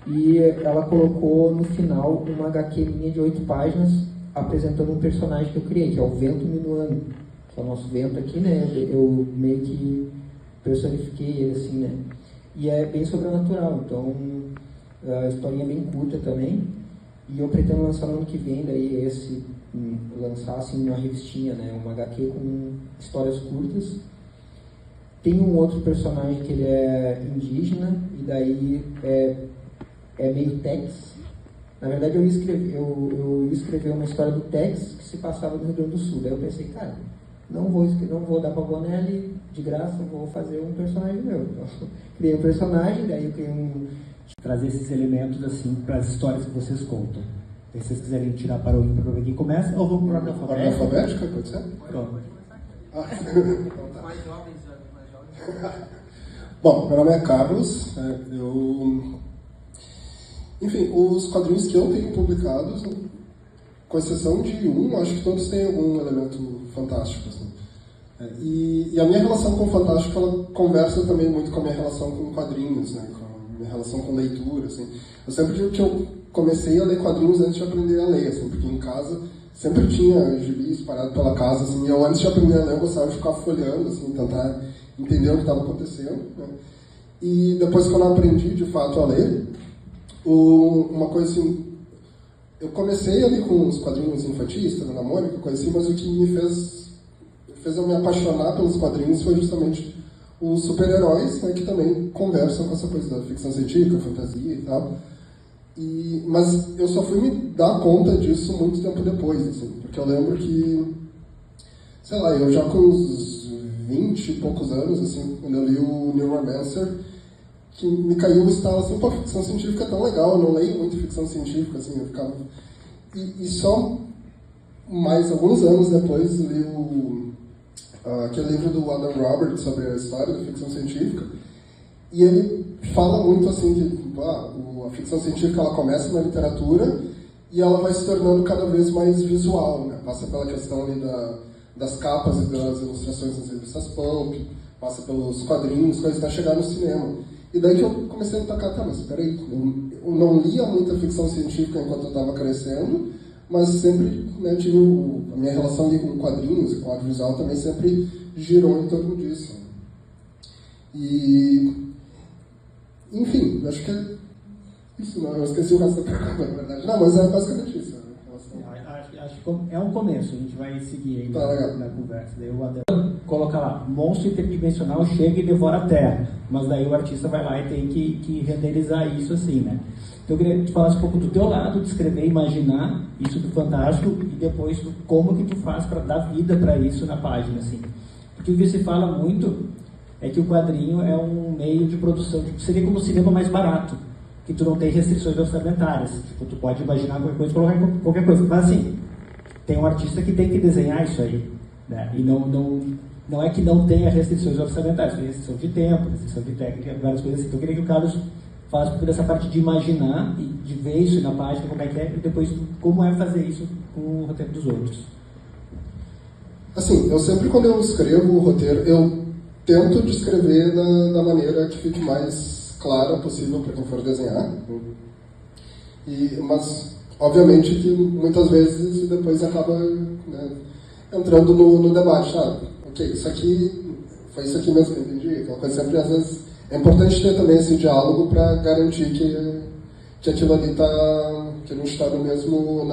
E ela colocou no final uma HQ minha de 8 páginas, apresentando um personagem que eu criei, que é o Vento Minuano, que é o nosso vento aqui, né? Eu meio que personifiquei ele assim, né? E é bem sobrenatural, então a historinha é bem curta também, e eu pretendo lançar no ano que vem, daí lançar assim uma revistinha, né? Uma HQ com histórias curtas. Tem um outro personagem que ele é indígena, e daí é meio Tex. Na verdade, eu ia escrever uma história do Tex que se passava no Rio Grande do Sul. Daí eu pensei, cara, não vou dar pra Bonelli de graça, vou fazer um personagem meu. Então, criei um personagem, daí eu criei trazer esses elementos assim para as histórias que vocês contam. Se vocês quiserem tirar para o ímpar para ver quem começa, ou vamos para a ordem alfabética, pode ser? Pronto. Mais jovens. Bom, meu nome é Carlos, enfim, os quadrinhos que eu tenho publicados, com exceção de acho que todos têm algum elemento fantástico, assim. E a minha relação com o fantástico, ela conversa também muito com a minha relação com quadrinhos, né? Com a minha relação com leitura, assim. Eu sempre digo que eu comecei a ler quadrinhos antes de aprender a ler, assim, porque em casa sempre tinha gibis parado pela casa, assim, e eu antes de aprender a ler eu gostava de ficar folheando, assim, tentar entender o que estava acontecendo, né? E depois que eu não aprendi de fato a ler, uma coisa assim, eu comecei ali com os quadrinhos infantis, Turma da Mônica, coisa assim, mas o que me fez eu me apaixonar pelos quadrinhos foi justamente os super-heróis, né, que também conversam com essa coisa da ficção científica, fantasia e tal. Mas eu só fui me dar conta disso muito tempo depois, assim, porque eu lembro que, sei lá, eu já com uns 20 e poucos anos, assim, quando eu li o Neuromancer, que me caiu o estalo assim, pô, ficção científica é tão legal, eu não leio muito ficção científica, assim, eu ficava... E só mais alguns anos depois li aquele livro do Adam Roberts sobre a história da ficção científica, e ele fala muito assim que a ficção científica ela começa na literatura e ela vai se tornando cada vez mais visual, né? Passa pela questão ali das capas e das ilustrações nas revistas pulp, passa pelos quadrinhos, coisas até chegar no cinema. E daí que eu comecei a tocar, tá, mas peraí, eu não lia muita ficção científica enquanto eu estava crescendo, mas sempre, né, tive a minha relação ali com quadrinhos, com audiovisual também sempre girou em torno disso. E, enfim, acho que é isso, não, eu esqueci o resto da pergunta, na verdade. Não, mas é basicamente isso. Acho que é um começo, a gente vai seguir aí na conversa. Daí o Adão coloca lá, monstro interdimensional chega e devora a Terra, mas daí o artista vai lá e tem que renderizar isso assim, né? Então eu queria que tu falasse um pouco do teu lado, descrever, imaginar isso do fantástico e depois como que tu faz para dar vida para isso na página, assim. Porque o que se fala muito é que o quadrinho é um meio de produção, seria como o cinema mais barato, que tu não tem restrições orçamentárias, tipo, tu pode imaginar qualquer coisa, colocar qualquer coisa, mas assim, tem um artista que tem que desenhar isso aí, né? E não é que não tenha restrições orçamentárias, tem restrição de tempo, restrição de técnica, várias coisas assim. Então eu queria que o Carlos falasse um pouco dessa parte de imaginar e de ver isso na página, como é que é, e depois como é fazer isso com o roteiro dos outros. Assim, eu sempre quando eu escrevo o roteiro, eu tento descrever da maneira que fique mais clara possível para quem for desenhar. Mas, obviamente, que muitas vezes depois acaba, né, entrando no debate. Ok, isso aqui, foi isso aqui mesmo que eu entendi. Aquela coisa sempre, às vezes, é importante ter também esse diálogo para garantir que aquilo ali que a gente está no mesmo...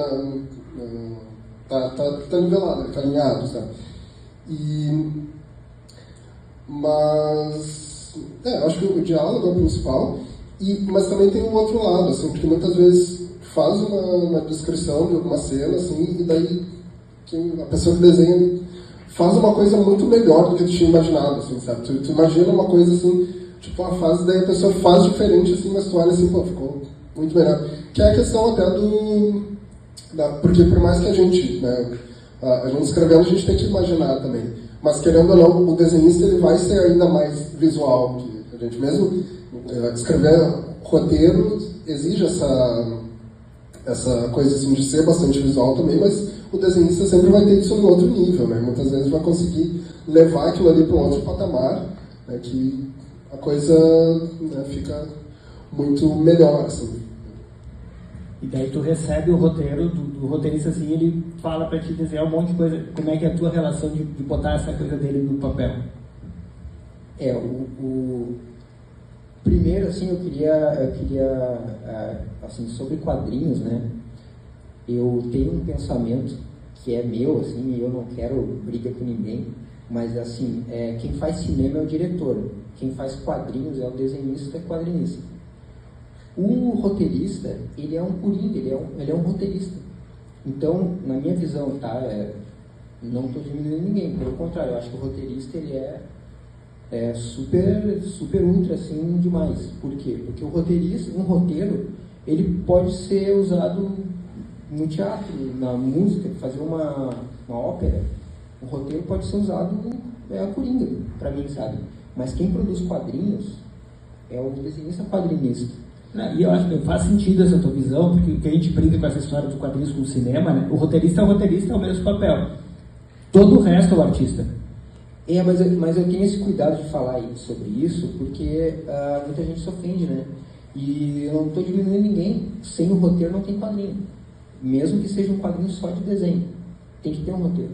Tá nivelado, tá alinhado, sabe? Mas eu acho que o diálogo é o principal, mas também tem um outro lado, assim, porque muitas vezes faz uma descrição de alguma cena, assim, e daí a pessoa que desenha faz uma coisa muito melhor do que tu tinha imaginado, assim, sabe? Tu imagina uma coisa assim, tipo, a fase, daí a pessoa faz diferente, assim, mas tu olha assim, pô, ficou muito melhor. Que é a questão até porque por mais que a gente, né, a gente escrevendo, a gente tem que imaginar também. Mas querendo ou não, o desenhista ele vai ser ainda mais visual que a gente mesmo. Escrever roteiro exige essa coisa assim, de ser bastante visual também, mas o desenhista sempre vai ter isso em outro nível, né? Muitas vezes vai conseguir levar aquilo ali para um outro patamar, né, que a coisa, né, fica muito melhor, assim. E daí tu recebe o roteiro do roteirista, assim, ele fala pra te desenhar um monte de coisa. Como é que é a tua relação de botar essa coisa dele no papel? Primeiro, assim, eu queria assim, sobre quadrinhos, né? Eu tenho um pensamento que é meu, assim, e eu não quero briga com ninguém, mas, assim, quem faz cinema é o diretor, quem faz quadrinhos é o desenhista e quadrinista. O roteirista, ele é um coringa, ele é um roteirista. Então, na minha visão, tá? Não estou diminuindo ninguém, pelo contrário, eu acho que o roteirista, ele é super ultra, assim, demais. Por quê? Porque o roteirista, um roteiro, ele pode ser usado no teatro, na música, fazer uma ópera. O roteiro pode ser usado a coringa, para mim, sabe? Mas quem produz quadrinhos é o desenhista quadrinista. E eu acho que faz sentido essa tua visão, porque a gente brinca com essa história dos quadrinhos com o cinema, né? O roteirista é o mesmo papel. Todo o resto é o artista. Mas eu tenho esse cuidado de falar sobre isso, porque muita gente se ofende, né? E eu não estou diminuindo ninguém. Sem o roteiro não tem quadrinho. Mesmo que seja um quadrinho só de desenho. Tem que ter um roteiro.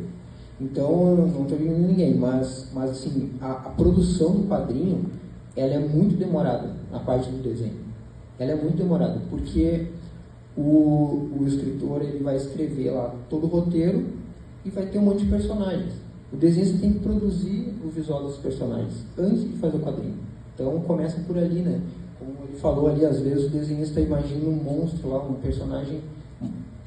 Então, eu não estou diminuindo ninguém. Mas assim, a produção do quadrinho, ela é muito demorada, na parte do desenho. Ela é muito demorada, porque o escritor, ele vai escrever lá todo o roteiro e vai ter um monte de personagens. O desenhista tem que produzir o visual dos personagens antes de fazer o quadrinho. Então começa por ali, né? Como ele falou ali, às vezes o desenhista imagina um monstro lá, um personagem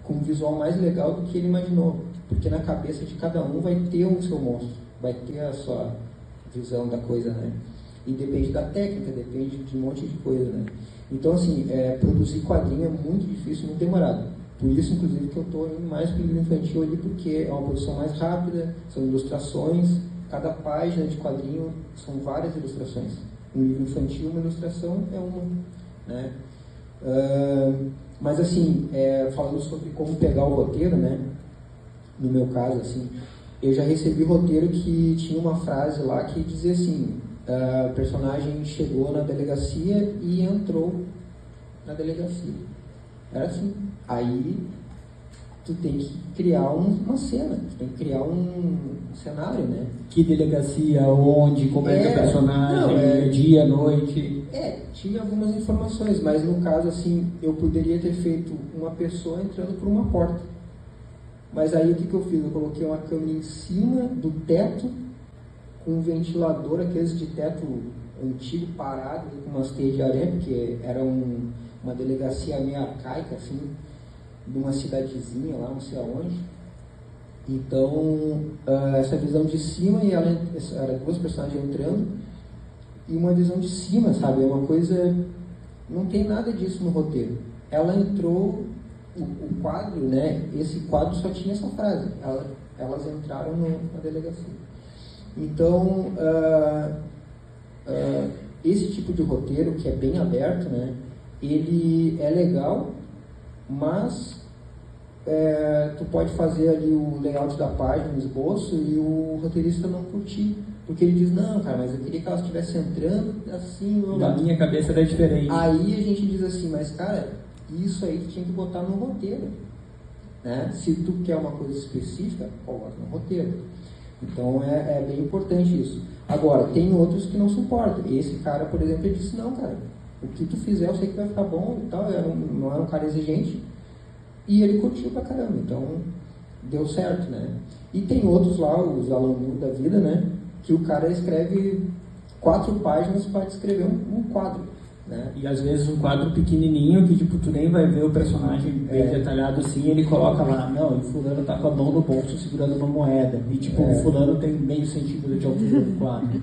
com um visual mais legal do que ele imaginou. Porque na cabeça de cada um vai ter o seu monstro, vai ter a sua visão da coisa, né? E depende da técnica, depende de um monte de coisa, né? Então, assim, produzir quadrinho é muito difícil, muito demorado. Por isso, inclusive, que eu estou indo mais para o livro infantil ali, porque é uma produção mais rápida, são ilustrações, cada página de quadrinho são várias ilustrações. Um livro infantil, uma ilustração é uma, né? Mas, assim, falando sobre como pegar o roteiro, né? No meu caso, assim, eu já recebi roteiro que tinha uma frase lá que dizia assim: o personagem chegou na delegacia e entrou na delegacia. Era assim. Aí tu tem que criar uma cena, tu tem que criar um cenário, né? Que delegacia, onde, como é que é o personagem, dia, noite? Tinha algumas informações, mas no caso, assim, eu poderia ter feito uma pessoa entrando por uma porta. Mas aí o que eu fiz? Eu coloquei uma câmera em cima do teto, com um ventilador, aqueles de teto antigo, parado, com umas teias de aranha, porque era uma delegacia meio arcaica, assim, de uma cidadezinha lá, não sei aonde. Então, essa visão de cima, e ela era duas personagens entrando, e uma visão de cima, sabe? É uma coisa... Não tem nada disso no roteiro. Ela entrou, o quadro, né? Esse quadro só tinha essa frase. Elas entraram na delegacia. Então, esse tipo de roteiro, que é bem aberto, né? Ele é legal, mas tu pode fazer ali o layout da página, o esboço, e o roteirista não curtir. Porque ele diz, não, cara, mas eu queria que ela estivesse entrando assim... Da minha cabeça era diferente. Aí a gente diz assim, mas cara, isso aí tu tinha que botar no roteiro, né? Se tu quer uma coisa específica, bota no roteiro. Então é bem importante isso. Agora, tem outros que não suportam. Esse cara, por exemplo, ele disse, não, cara, o que tu fizer eu sei que vai ficar bom e tal. Não era um cara exigente. E ele curtiu pra caramba, então deu certo, né? E tem outros lá, os Alan Moore da vida, né? Que o cara escreve 4 páginas para descrever um quadro, né? E às vezes um quadro pequenininho que tipo tu nem vai ver o personagem bem detalhado assim, ele coloca lá, não, o fulano tá com a mão no bolso segurando uma moeda, e tipo o fulano tem meio centímetro de altura do quadro.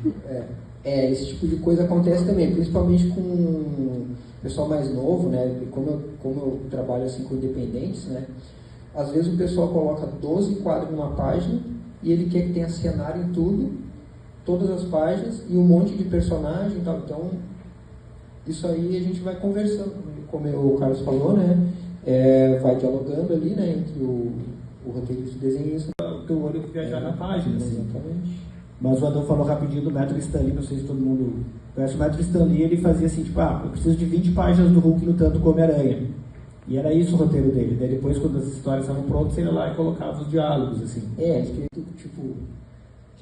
Esse tipo de coisa acontece também, principalmente com o pessoal mais novo, né? Como eu trabalho assim com independentes, né? Às vezes o pessoal coloca 12 quadros numa página e ele quer que tenha cenário em tudo, todas as páginas, e um monte de personagem e tal. Então, isso aí a gente vai conversando, como o Carlos falou, né? Vai dialogando ali, né? Entre o roteirista e o desenhista. O teu olho viajar na página. Exatamente. Mas o Adão falou rapidinho do Metro Stanley, não sei se todo mundo conhece o Metro Stanley, ele fazia assim, tipo, eu preciso de 20 páginas do Hulk lutando com o Homem-Aranha. E era isso o roteiro dele. Daí depois, quando as histórias estavam prontas, ele ia lá e colocava os diálogos, assim.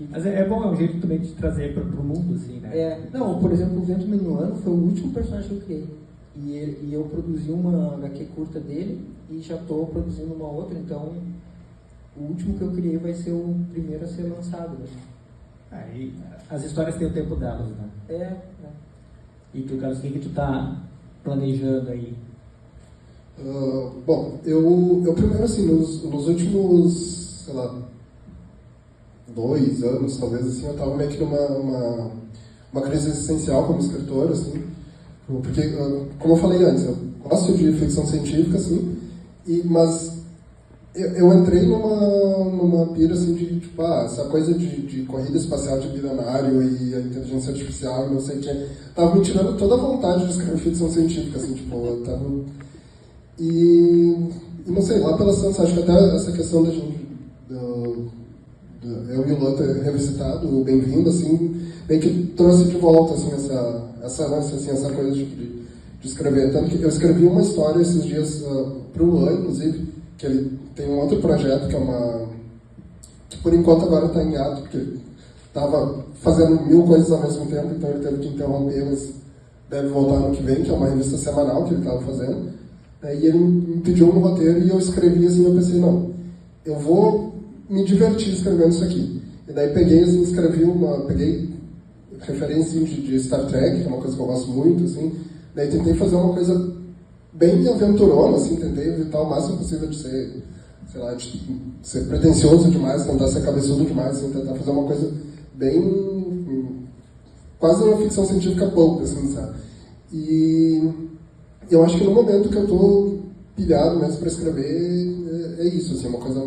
Mas é bom, é um jeito também de trazer para o mundo, assim, né? Não, por exemplo, o Vento Minuano foi o último personagem que eu criei. E eu produzi uma HQ curta dele e já estou produzindo uma outra, então o último que eu criei vai ser o primeiro a ser lançado, né? E as histórias têm o tempo delas, né? E tu, Carlos, o que tu tá planejando aí? Bom, eu primeiro, assim, nos últimos, sei lá, 2 anos, talvez, assim, eu estava meio que numa crise existencial como escritor, assim, porque, como eu falei antes, eu gosto de ficção científica, assim, mas eu entrei numa pira, assim, de, tipo, essa coisa de corrida espacial de bilionário e a inteligência artificial, não sei o que, tava me tirando toda a vontade de escrever ficção científica, assim, tipo, eu tava... E não sei, lá pelas tantas, acho que até essa questão da gente, eu e o Luan ter revisitado, o Bem-vindo, assim, bem que trouxe de volta, assim, essa coisa de escrever. Tanto que eu escrevi uma história esses dias para o Luan, inclusive, que ele tem um outro projeto que é que por enquanto agora está em hiato, porque estava fazendo 1000 coisas ao mesmo tempo, então ele teve que interromper, mas deve voltar no que vem, que é uma revista semanal que ele estava fazendo. E ele me pediu um roteiro e eu escrevi assim, eu pensei, não, eu vou me divertir escrevendo isso aqui. E daí peguei, assim, peguei referência de Star Trek, que é uma coisa que eu gosto muito, assim. Daí tentei fazer uma coisa bem aventurona, assim, tentei evitar o máximo possível de ser, sei lá, de ser pretencioso demais, tentar ser cabeçudo demais, assim, tentar fazer uma coisa bem... quase uma ficção científica pouca, assim, sabe? E eu acho que no momento que eu tô pilhado mesmo para escrever, é isso, assim, uma coisa...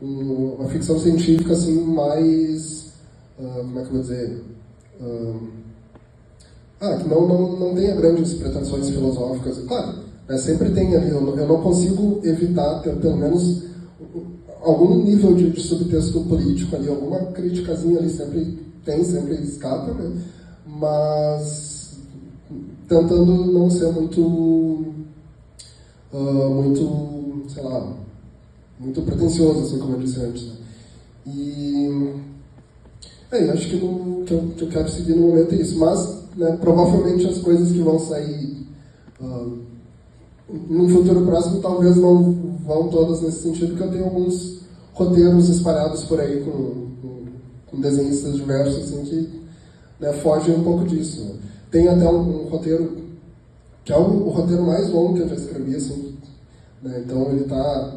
uma ficção científica, assim, mais... como é que eu vou dizer? Que não tenha grandes pretensões filosóficas. Claro, né, sempre tem ali, eu não consigo evitar ter pelo menos algum nível de subtexto político ali, alguma criticazinha ali sempre escapa, né? Mas tentando não ser muito, sei lá, muito pretencioso, assim como eu disse antes, né? E acho que eu quero seguir no momento é isso, mas, né, provavelmente as coisas que vão sair no futuro próximo talvez não vão todas nesse sentido, porque eu tenho alguns roteiros espalhados por aí com desenhistas diversos, assim, que, né, fogem um pouco disso, né? Tem até um roteiro que é o roteiro mais longo que eu já escrevi, assim, né? Então ele está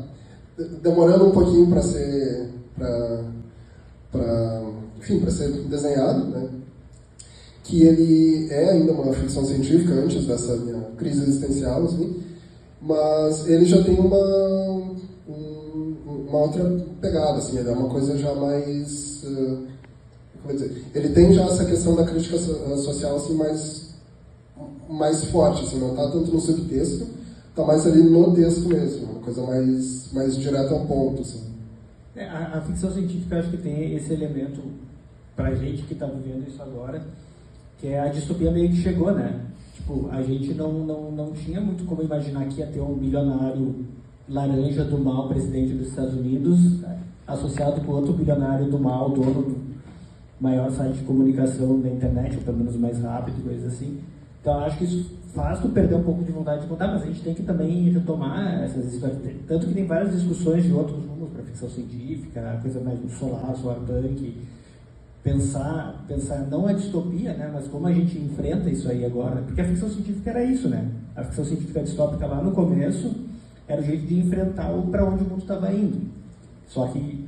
demorando um pouquinho para ser para ser desenhado, né? Que ele é ainda uma ficção científica antes dessa minha crise existencial, assim, mas ele já tem uma outra pegada, assim, ele é uma coisa já mais, como dizer, ele tem já essa questão da crítica social, assim, mais forte, assim, não está tanto no subtexto, está mais ali no texto mesmo, uma coisa mais direta ao ponto, assim. A ficção científica, acho que tem esse elemento pra gente que está vivendo isso agora, que é a distopia meio que chegou, né? Tipo, a gente não tinha muito como imaginar que ia ter um bilionário laranja do mal presidente dos Estados Unidos, associado com outro bilionário do mal, dono do maior site de comunicação da internet, ou pelo menos mais rápido, coisas assim. Então, acho que isso faz tu perder um pouco de vontade de contar, mas a gente tem que também retomar essas histórias. Tanto que tem várias discussões de outros rumos para ficção científica, coisa mais do solar punk, pensar não a distopia, né, mas como a gente enfrenta isso aí agora, porque a ficção científica era isso, né? A ficção científica distópica lá no começo era o jeito de enfrentar para onde o mundo estava indo. Só que,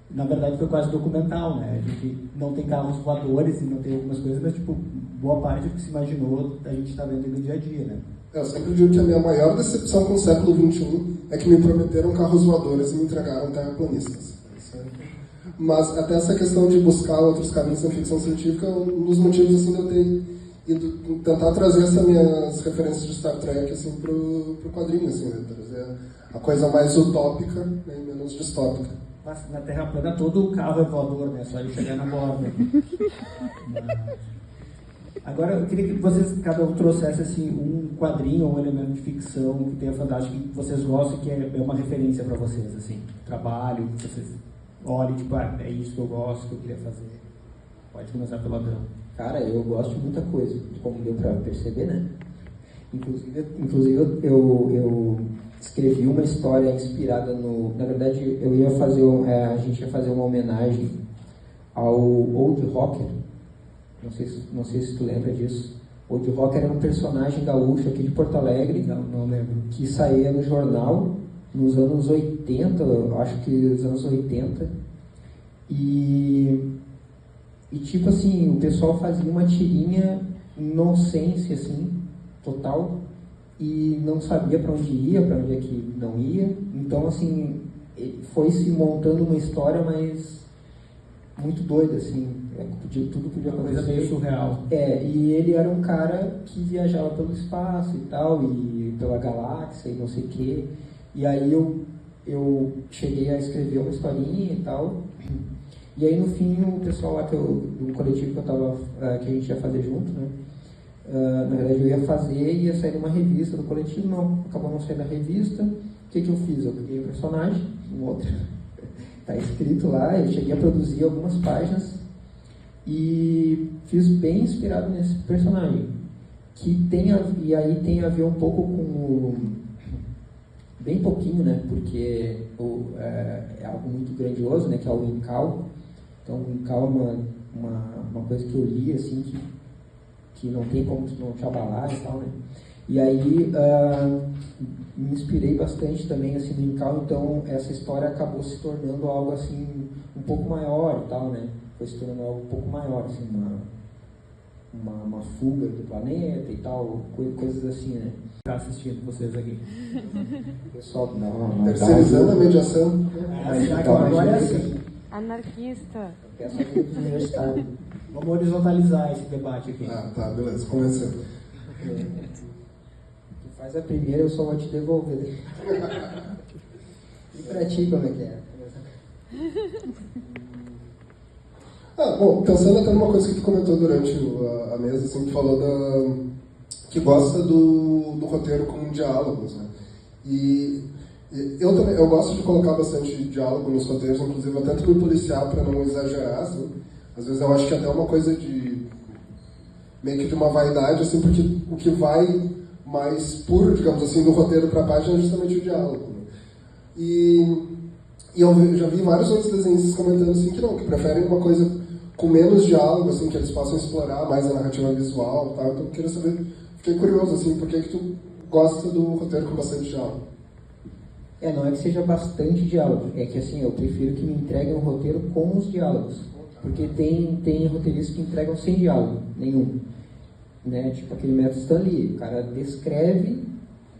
na verdade, foi quase documental, né? A gente não tem carros voadores e não tem algumas coisas, mas, tipo, boa parte do que se imaginou a gente está vendo no dia a dia, né? Eu sempre digo que a minha maior decepção com o século XXI é que me prometeram carros voadores e me entregaram terraplanistas. Mas até essa questão de buscar outros caminhos na ficção científica, um dos motivos, assim, de eu ter ido tentar trazer essas minhas referências de Star Trek, assim, pro quadrinho, assim, né? Trazer a coisa mais utópica, né, e menos distópica. Mas na Terra plana todo o carro é voador, né? Só ele chegar na borda. Agora, eu queria que vocês, cada um, trouxesse assim, um quadrinho ou um elemento de ficção que tenha fantástico, que vocês gostam, que é uma referência para vocês, assim, trabalho, que vocês olhem, tipo, é isso que eu gosto, que eu queria fazer. Pode começar pelo Adão. Cara, eu gosto de muita coisa, como deu para perceber, né? Inclusive eu escrevi uma história inspirada no... Na verdade, eu ia fazer, a gente ia fazer uma homenagem ao Old Rocker. Não sei se tu lembra disso. Old Rocker era um personagem gaúcho aqui de Porto Alegre, não lembro, que saía no jornal nos anos 80, acho que nos anos 80. E tipo assim, o pessoal fazia uma tirinha nonsense, assim, total, e não sabia para onde ia, para onde é que não ia. Então, assim, foi se montando uma história, mas muito doida, assim, tudo podia acontecer. Coisa meio surreal. E ele era um cara que viajava pelo espaço e tal, e pela galáxia e não sei o quê. E aí eu cheguei a escrever uma historinha e tal. E aí no fim o pessoal lá do coletivo que a gente ia fazer junto, né? Na verdade eu ia fazer e ia sair numa revista do coletivo, acabou não saindo a revista. O que eu fiz? Eu peguei o personagem, um outro, tá escrito lá, eu cheguei a produzir algumas páginas e fiz bem inspirado nesse personagem, e aí tem a ver um pouco com bem pouquinho, né, porque é algo muito grandioso, né, que é o Incal, Então, Incal é uma coisa que eu li, assim, que não tem como tu não te abalar e tal, né? E aí me inspirei bastante também, assim, no Incal, então essa história acabou se tornando algo, assim, um pouco maior e tal, né? Foi se tornando algo um pouco maior, assim, uma fuga do planeta e tal, coisas assim, né? Tá assistindo vocês aqui. Pessoal, não. Terceirizando a mediação. Agora é assim. Anarquista. Universitário. Vamos horizontalizar esse debate aqui. Ah, tá, beleza, começando. Tu faz a primeira, eu só vou te devolver. E pra ti, como é que é? Bom, pensando até numa coisa que tu comentou durante a mesa, assim, tu falou que gosta do roteiro como diálogos, né? E eu também, eu gosto de colocar bastante diálogo nos roteiros, inclusive eu tento me policiar para não exagerar, assim. Às vezes eu acho que até uma coisa meio que de uma vaidade, assim, porque o que vai mais puro, digamos assim, do roteiro para a página é justamente o diálogo, né? E eu já vi vários outros desenhistas comentando assim que não, que preferem uma coisa com menos diálogo, assim, que eles possam explorar mais a narrativa visual, tá? Então eu queria saber, fiquei curioso, assim, por que tu gosta do roteiro com bastante diálogo? Não é que seja bastante diálogo, é que assim, eu prefiro que me entreguem um roteiro com os diálogos, porque tem roteiristas que entregam sem diálogo nenhum, né? Tipo aquele método Stan Lee, o cara descreve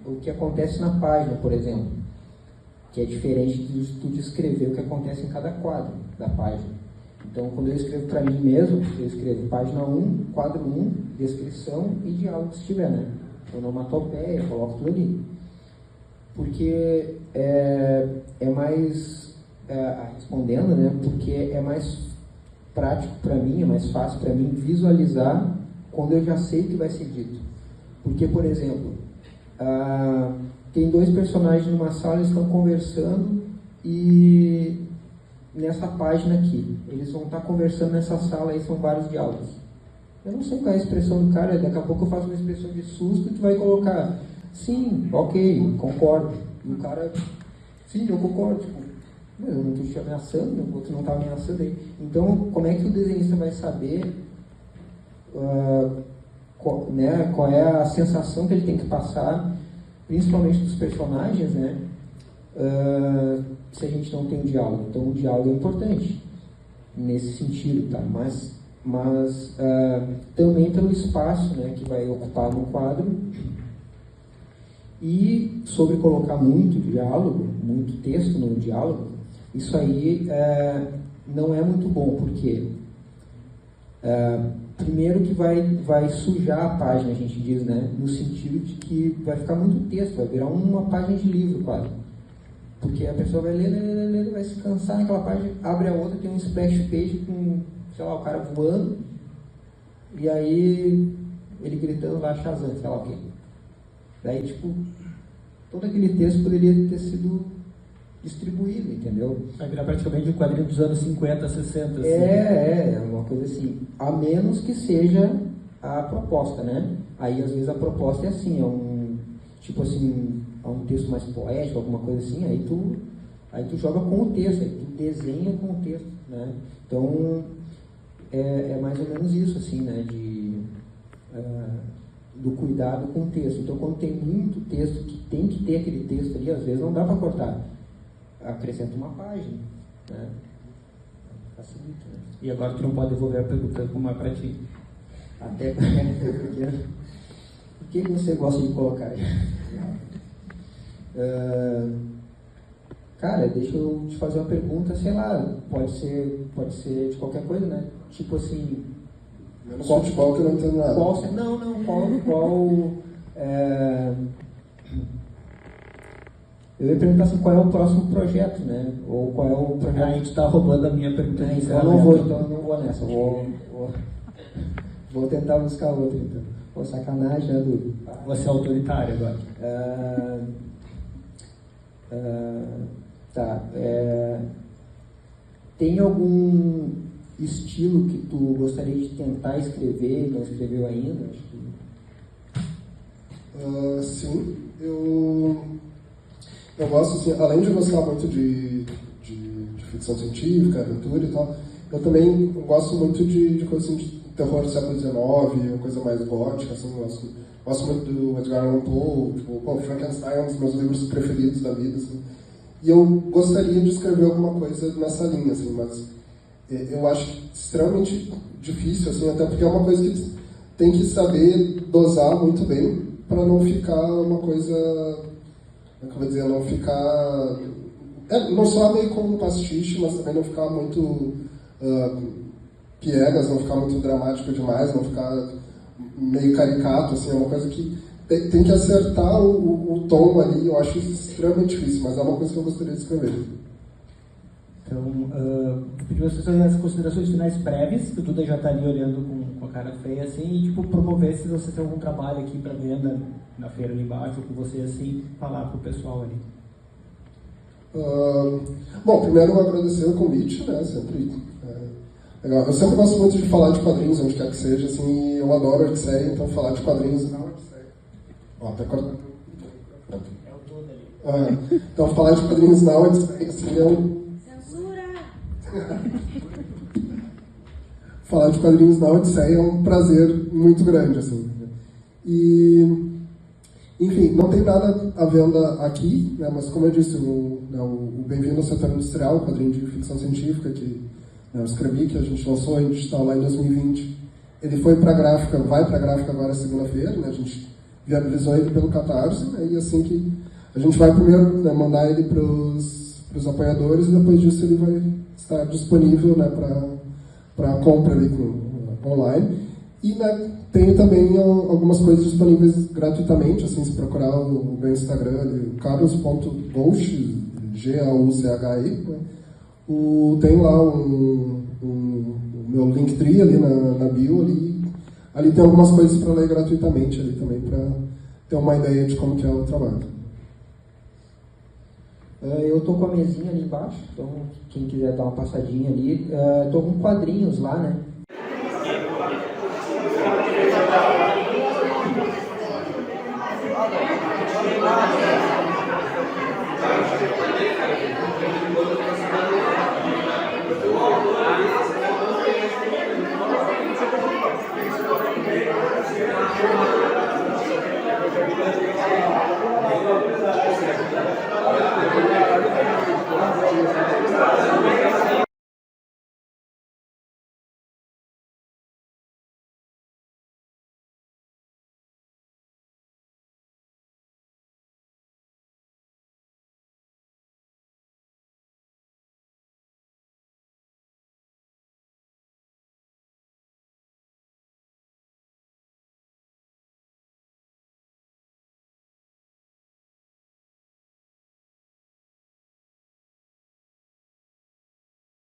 o que acontece na página, por exemplo, que é diferente de tu descrever o que acontece em cada quadro da página. Então, quando eu escrevo para mim mesmo, eu escrevo página 1, quadro 1, descrição e diálogo se tiver, né? Onomatopeia, coloco tudo ali. Porque é mais, respondendo, né? Porque é mais prático para mim, é mais fácil para mim visualizar quando eu já sei o que vai ser dito. Porque, por exemplo, tem dois personagens numa sala, eles estão conversando e nessa página aqui, eles vão estar conversando nessa sala, aí são vários diálogos. Eu não sei qual é a expressão do cara, daqui a pouco eu faço uma expressão de susto e tu vai colocar, sim, ok, concordo. E o cara, sim, eu concordo. Tipo, eu não estou te ameaçando, o outro não está ameaçando aí. Então, como é que o desenhista vai saber qual é a sensação que ele tem que passar, principalmente dos personagens, né? Se a gente não tem um diálogo. Então, o diálogo é importante nesse sentido, tá? Mas também pelo espaço, né, que vai ocupar no quadro. E sobre colocar muito diálogo, muito texto no diálogo, isso aí não é muito bom, porque primeiro que vai sujar a página, a gente diz, né, no sentido de que vai ficar muito texto, vai virar uma página de livro quase. Porque a pessoa vai ler, vai se cansar naquela página, abre a outra, tem um splash page com, sei lá, o cara voando, e aí ele gritando lá, Shazam, sei lá o quê. Daí, tipo, todo aquele texto poderia ter sido distribuído, entendeu? Vai virar praticamente um quadrinho dos anos 50, 60. Assim. É uma coisa assim, a menos que seja a proposta, né? Aí, às vezes, a proposta é assim, tipo assim, um texto mais poético, alguma coisa assim, aí tu joga com o texto, aí tu desenha com o texto, né? Então, é mais ou menos isso, assim, né? Do cuidado com o texto. Então, quando tem muito texto, que tem que ter aquele texto ali, às vezes não dá para cortar. Acrescenta uma página, né? Facilita, né? E agora tu não pode devolver a pergunta como é para ti. Até porque... O que você gosta de colocar aí? Cara, deixa eu te fazer uma pergunta, sei lá, pode ser de qualquer coisa, né? Tipo assim... Menos futebol que eu não entendo nada. Eu ia perguntar assim, qual é o próximo projeto, né? Ou qual é o projeto... A gente tá roubando a minha pergunta. Então eu não vou nessa, vou tentar buscar outra, então. Pô, sacanagem, né, Dudu? Você é autoritário agora. Tem algum estilo que tu gostaria de tentar escrever e não escreveu ainda? Acho que... Sim, eu gosto, assim, além de gostar muito de ficção científica, aventura e tal, Eu também gosto muito de coisa assim, de terror do século XIX, uma coisa mais gótica, assim, gosto muito do Edgar Allan Poe, tipo, Frankenstein é um dos meus livros preferidos da vida, assim. E eu gostaria de escrever alguma coisa nessa linha, assim, mas eu acho extremamente difícil, assim, até porque é uma coisa que tem que saber dosar muito bem para não ficar uma coisa, como é que eu vou dizer, não ficar, não só meio como um pastiche, mas também não ficar muito piegas, não ficar muito dramático demais, não ficar meio caricato, assim, é uma coisa que tem que acertar o tom ali, eu acho isso extremamente difícil, mas é uma coisa que eu gostaria de escrever. Então, vou pedir para vocês fazerem as considerações finais prévias, que o Duda já está ali olhando com a cara feia, assim, e tipo, promover se vocês têm algum trabalho aqui para venda na feira ali embaixo, ou com vocês, assim, falar para o pessoal ali. Bom, primeiro agradecer o convite, né, sempre legal. Eu sempre gosto muito de falar de quadrinhos, onde quer que seja, assim, eu adoro a Odisseia, então falar de quadrinhos na Odisseia. Ó, até cortando. Então falar de quadrinhos na Odisseia, assim, falar de quadrinhos na Odisseia é um prazer muito grande, assim. E, enfim, não tem nada à venda aqui, né, mas como eu disse, o Bem-vindo ao Setor Industrial, quadrinho de ficção científica que eu escrevi, que a gente lançou em digital lá em 2020, ele foi para a gráfica, vai para a gráfica agora segunda-feira, né, a gente viabilizou ele pelo Catarse, né, e assim que a gente vai primeiro, né, mandar ele para os apoiadores, e depois disso ele vai estar disponível, né, para compra ali online. E, né, tem também algumas coisas disponíveis gratuitamente, assim, se procurar o meu Instagram ali, carlos.gauchi, G-A-U-C-H-I, né, tem lá o meu Linktree ali na bio, ali tem algumas coisas para ler gratuitamente ali também, para ter uma ideia de como que é o trabalho. Eu estou com a mesinha ali embaixo, então quem quiser dar uma passadinha ali, estou com quadrinhos lá, né?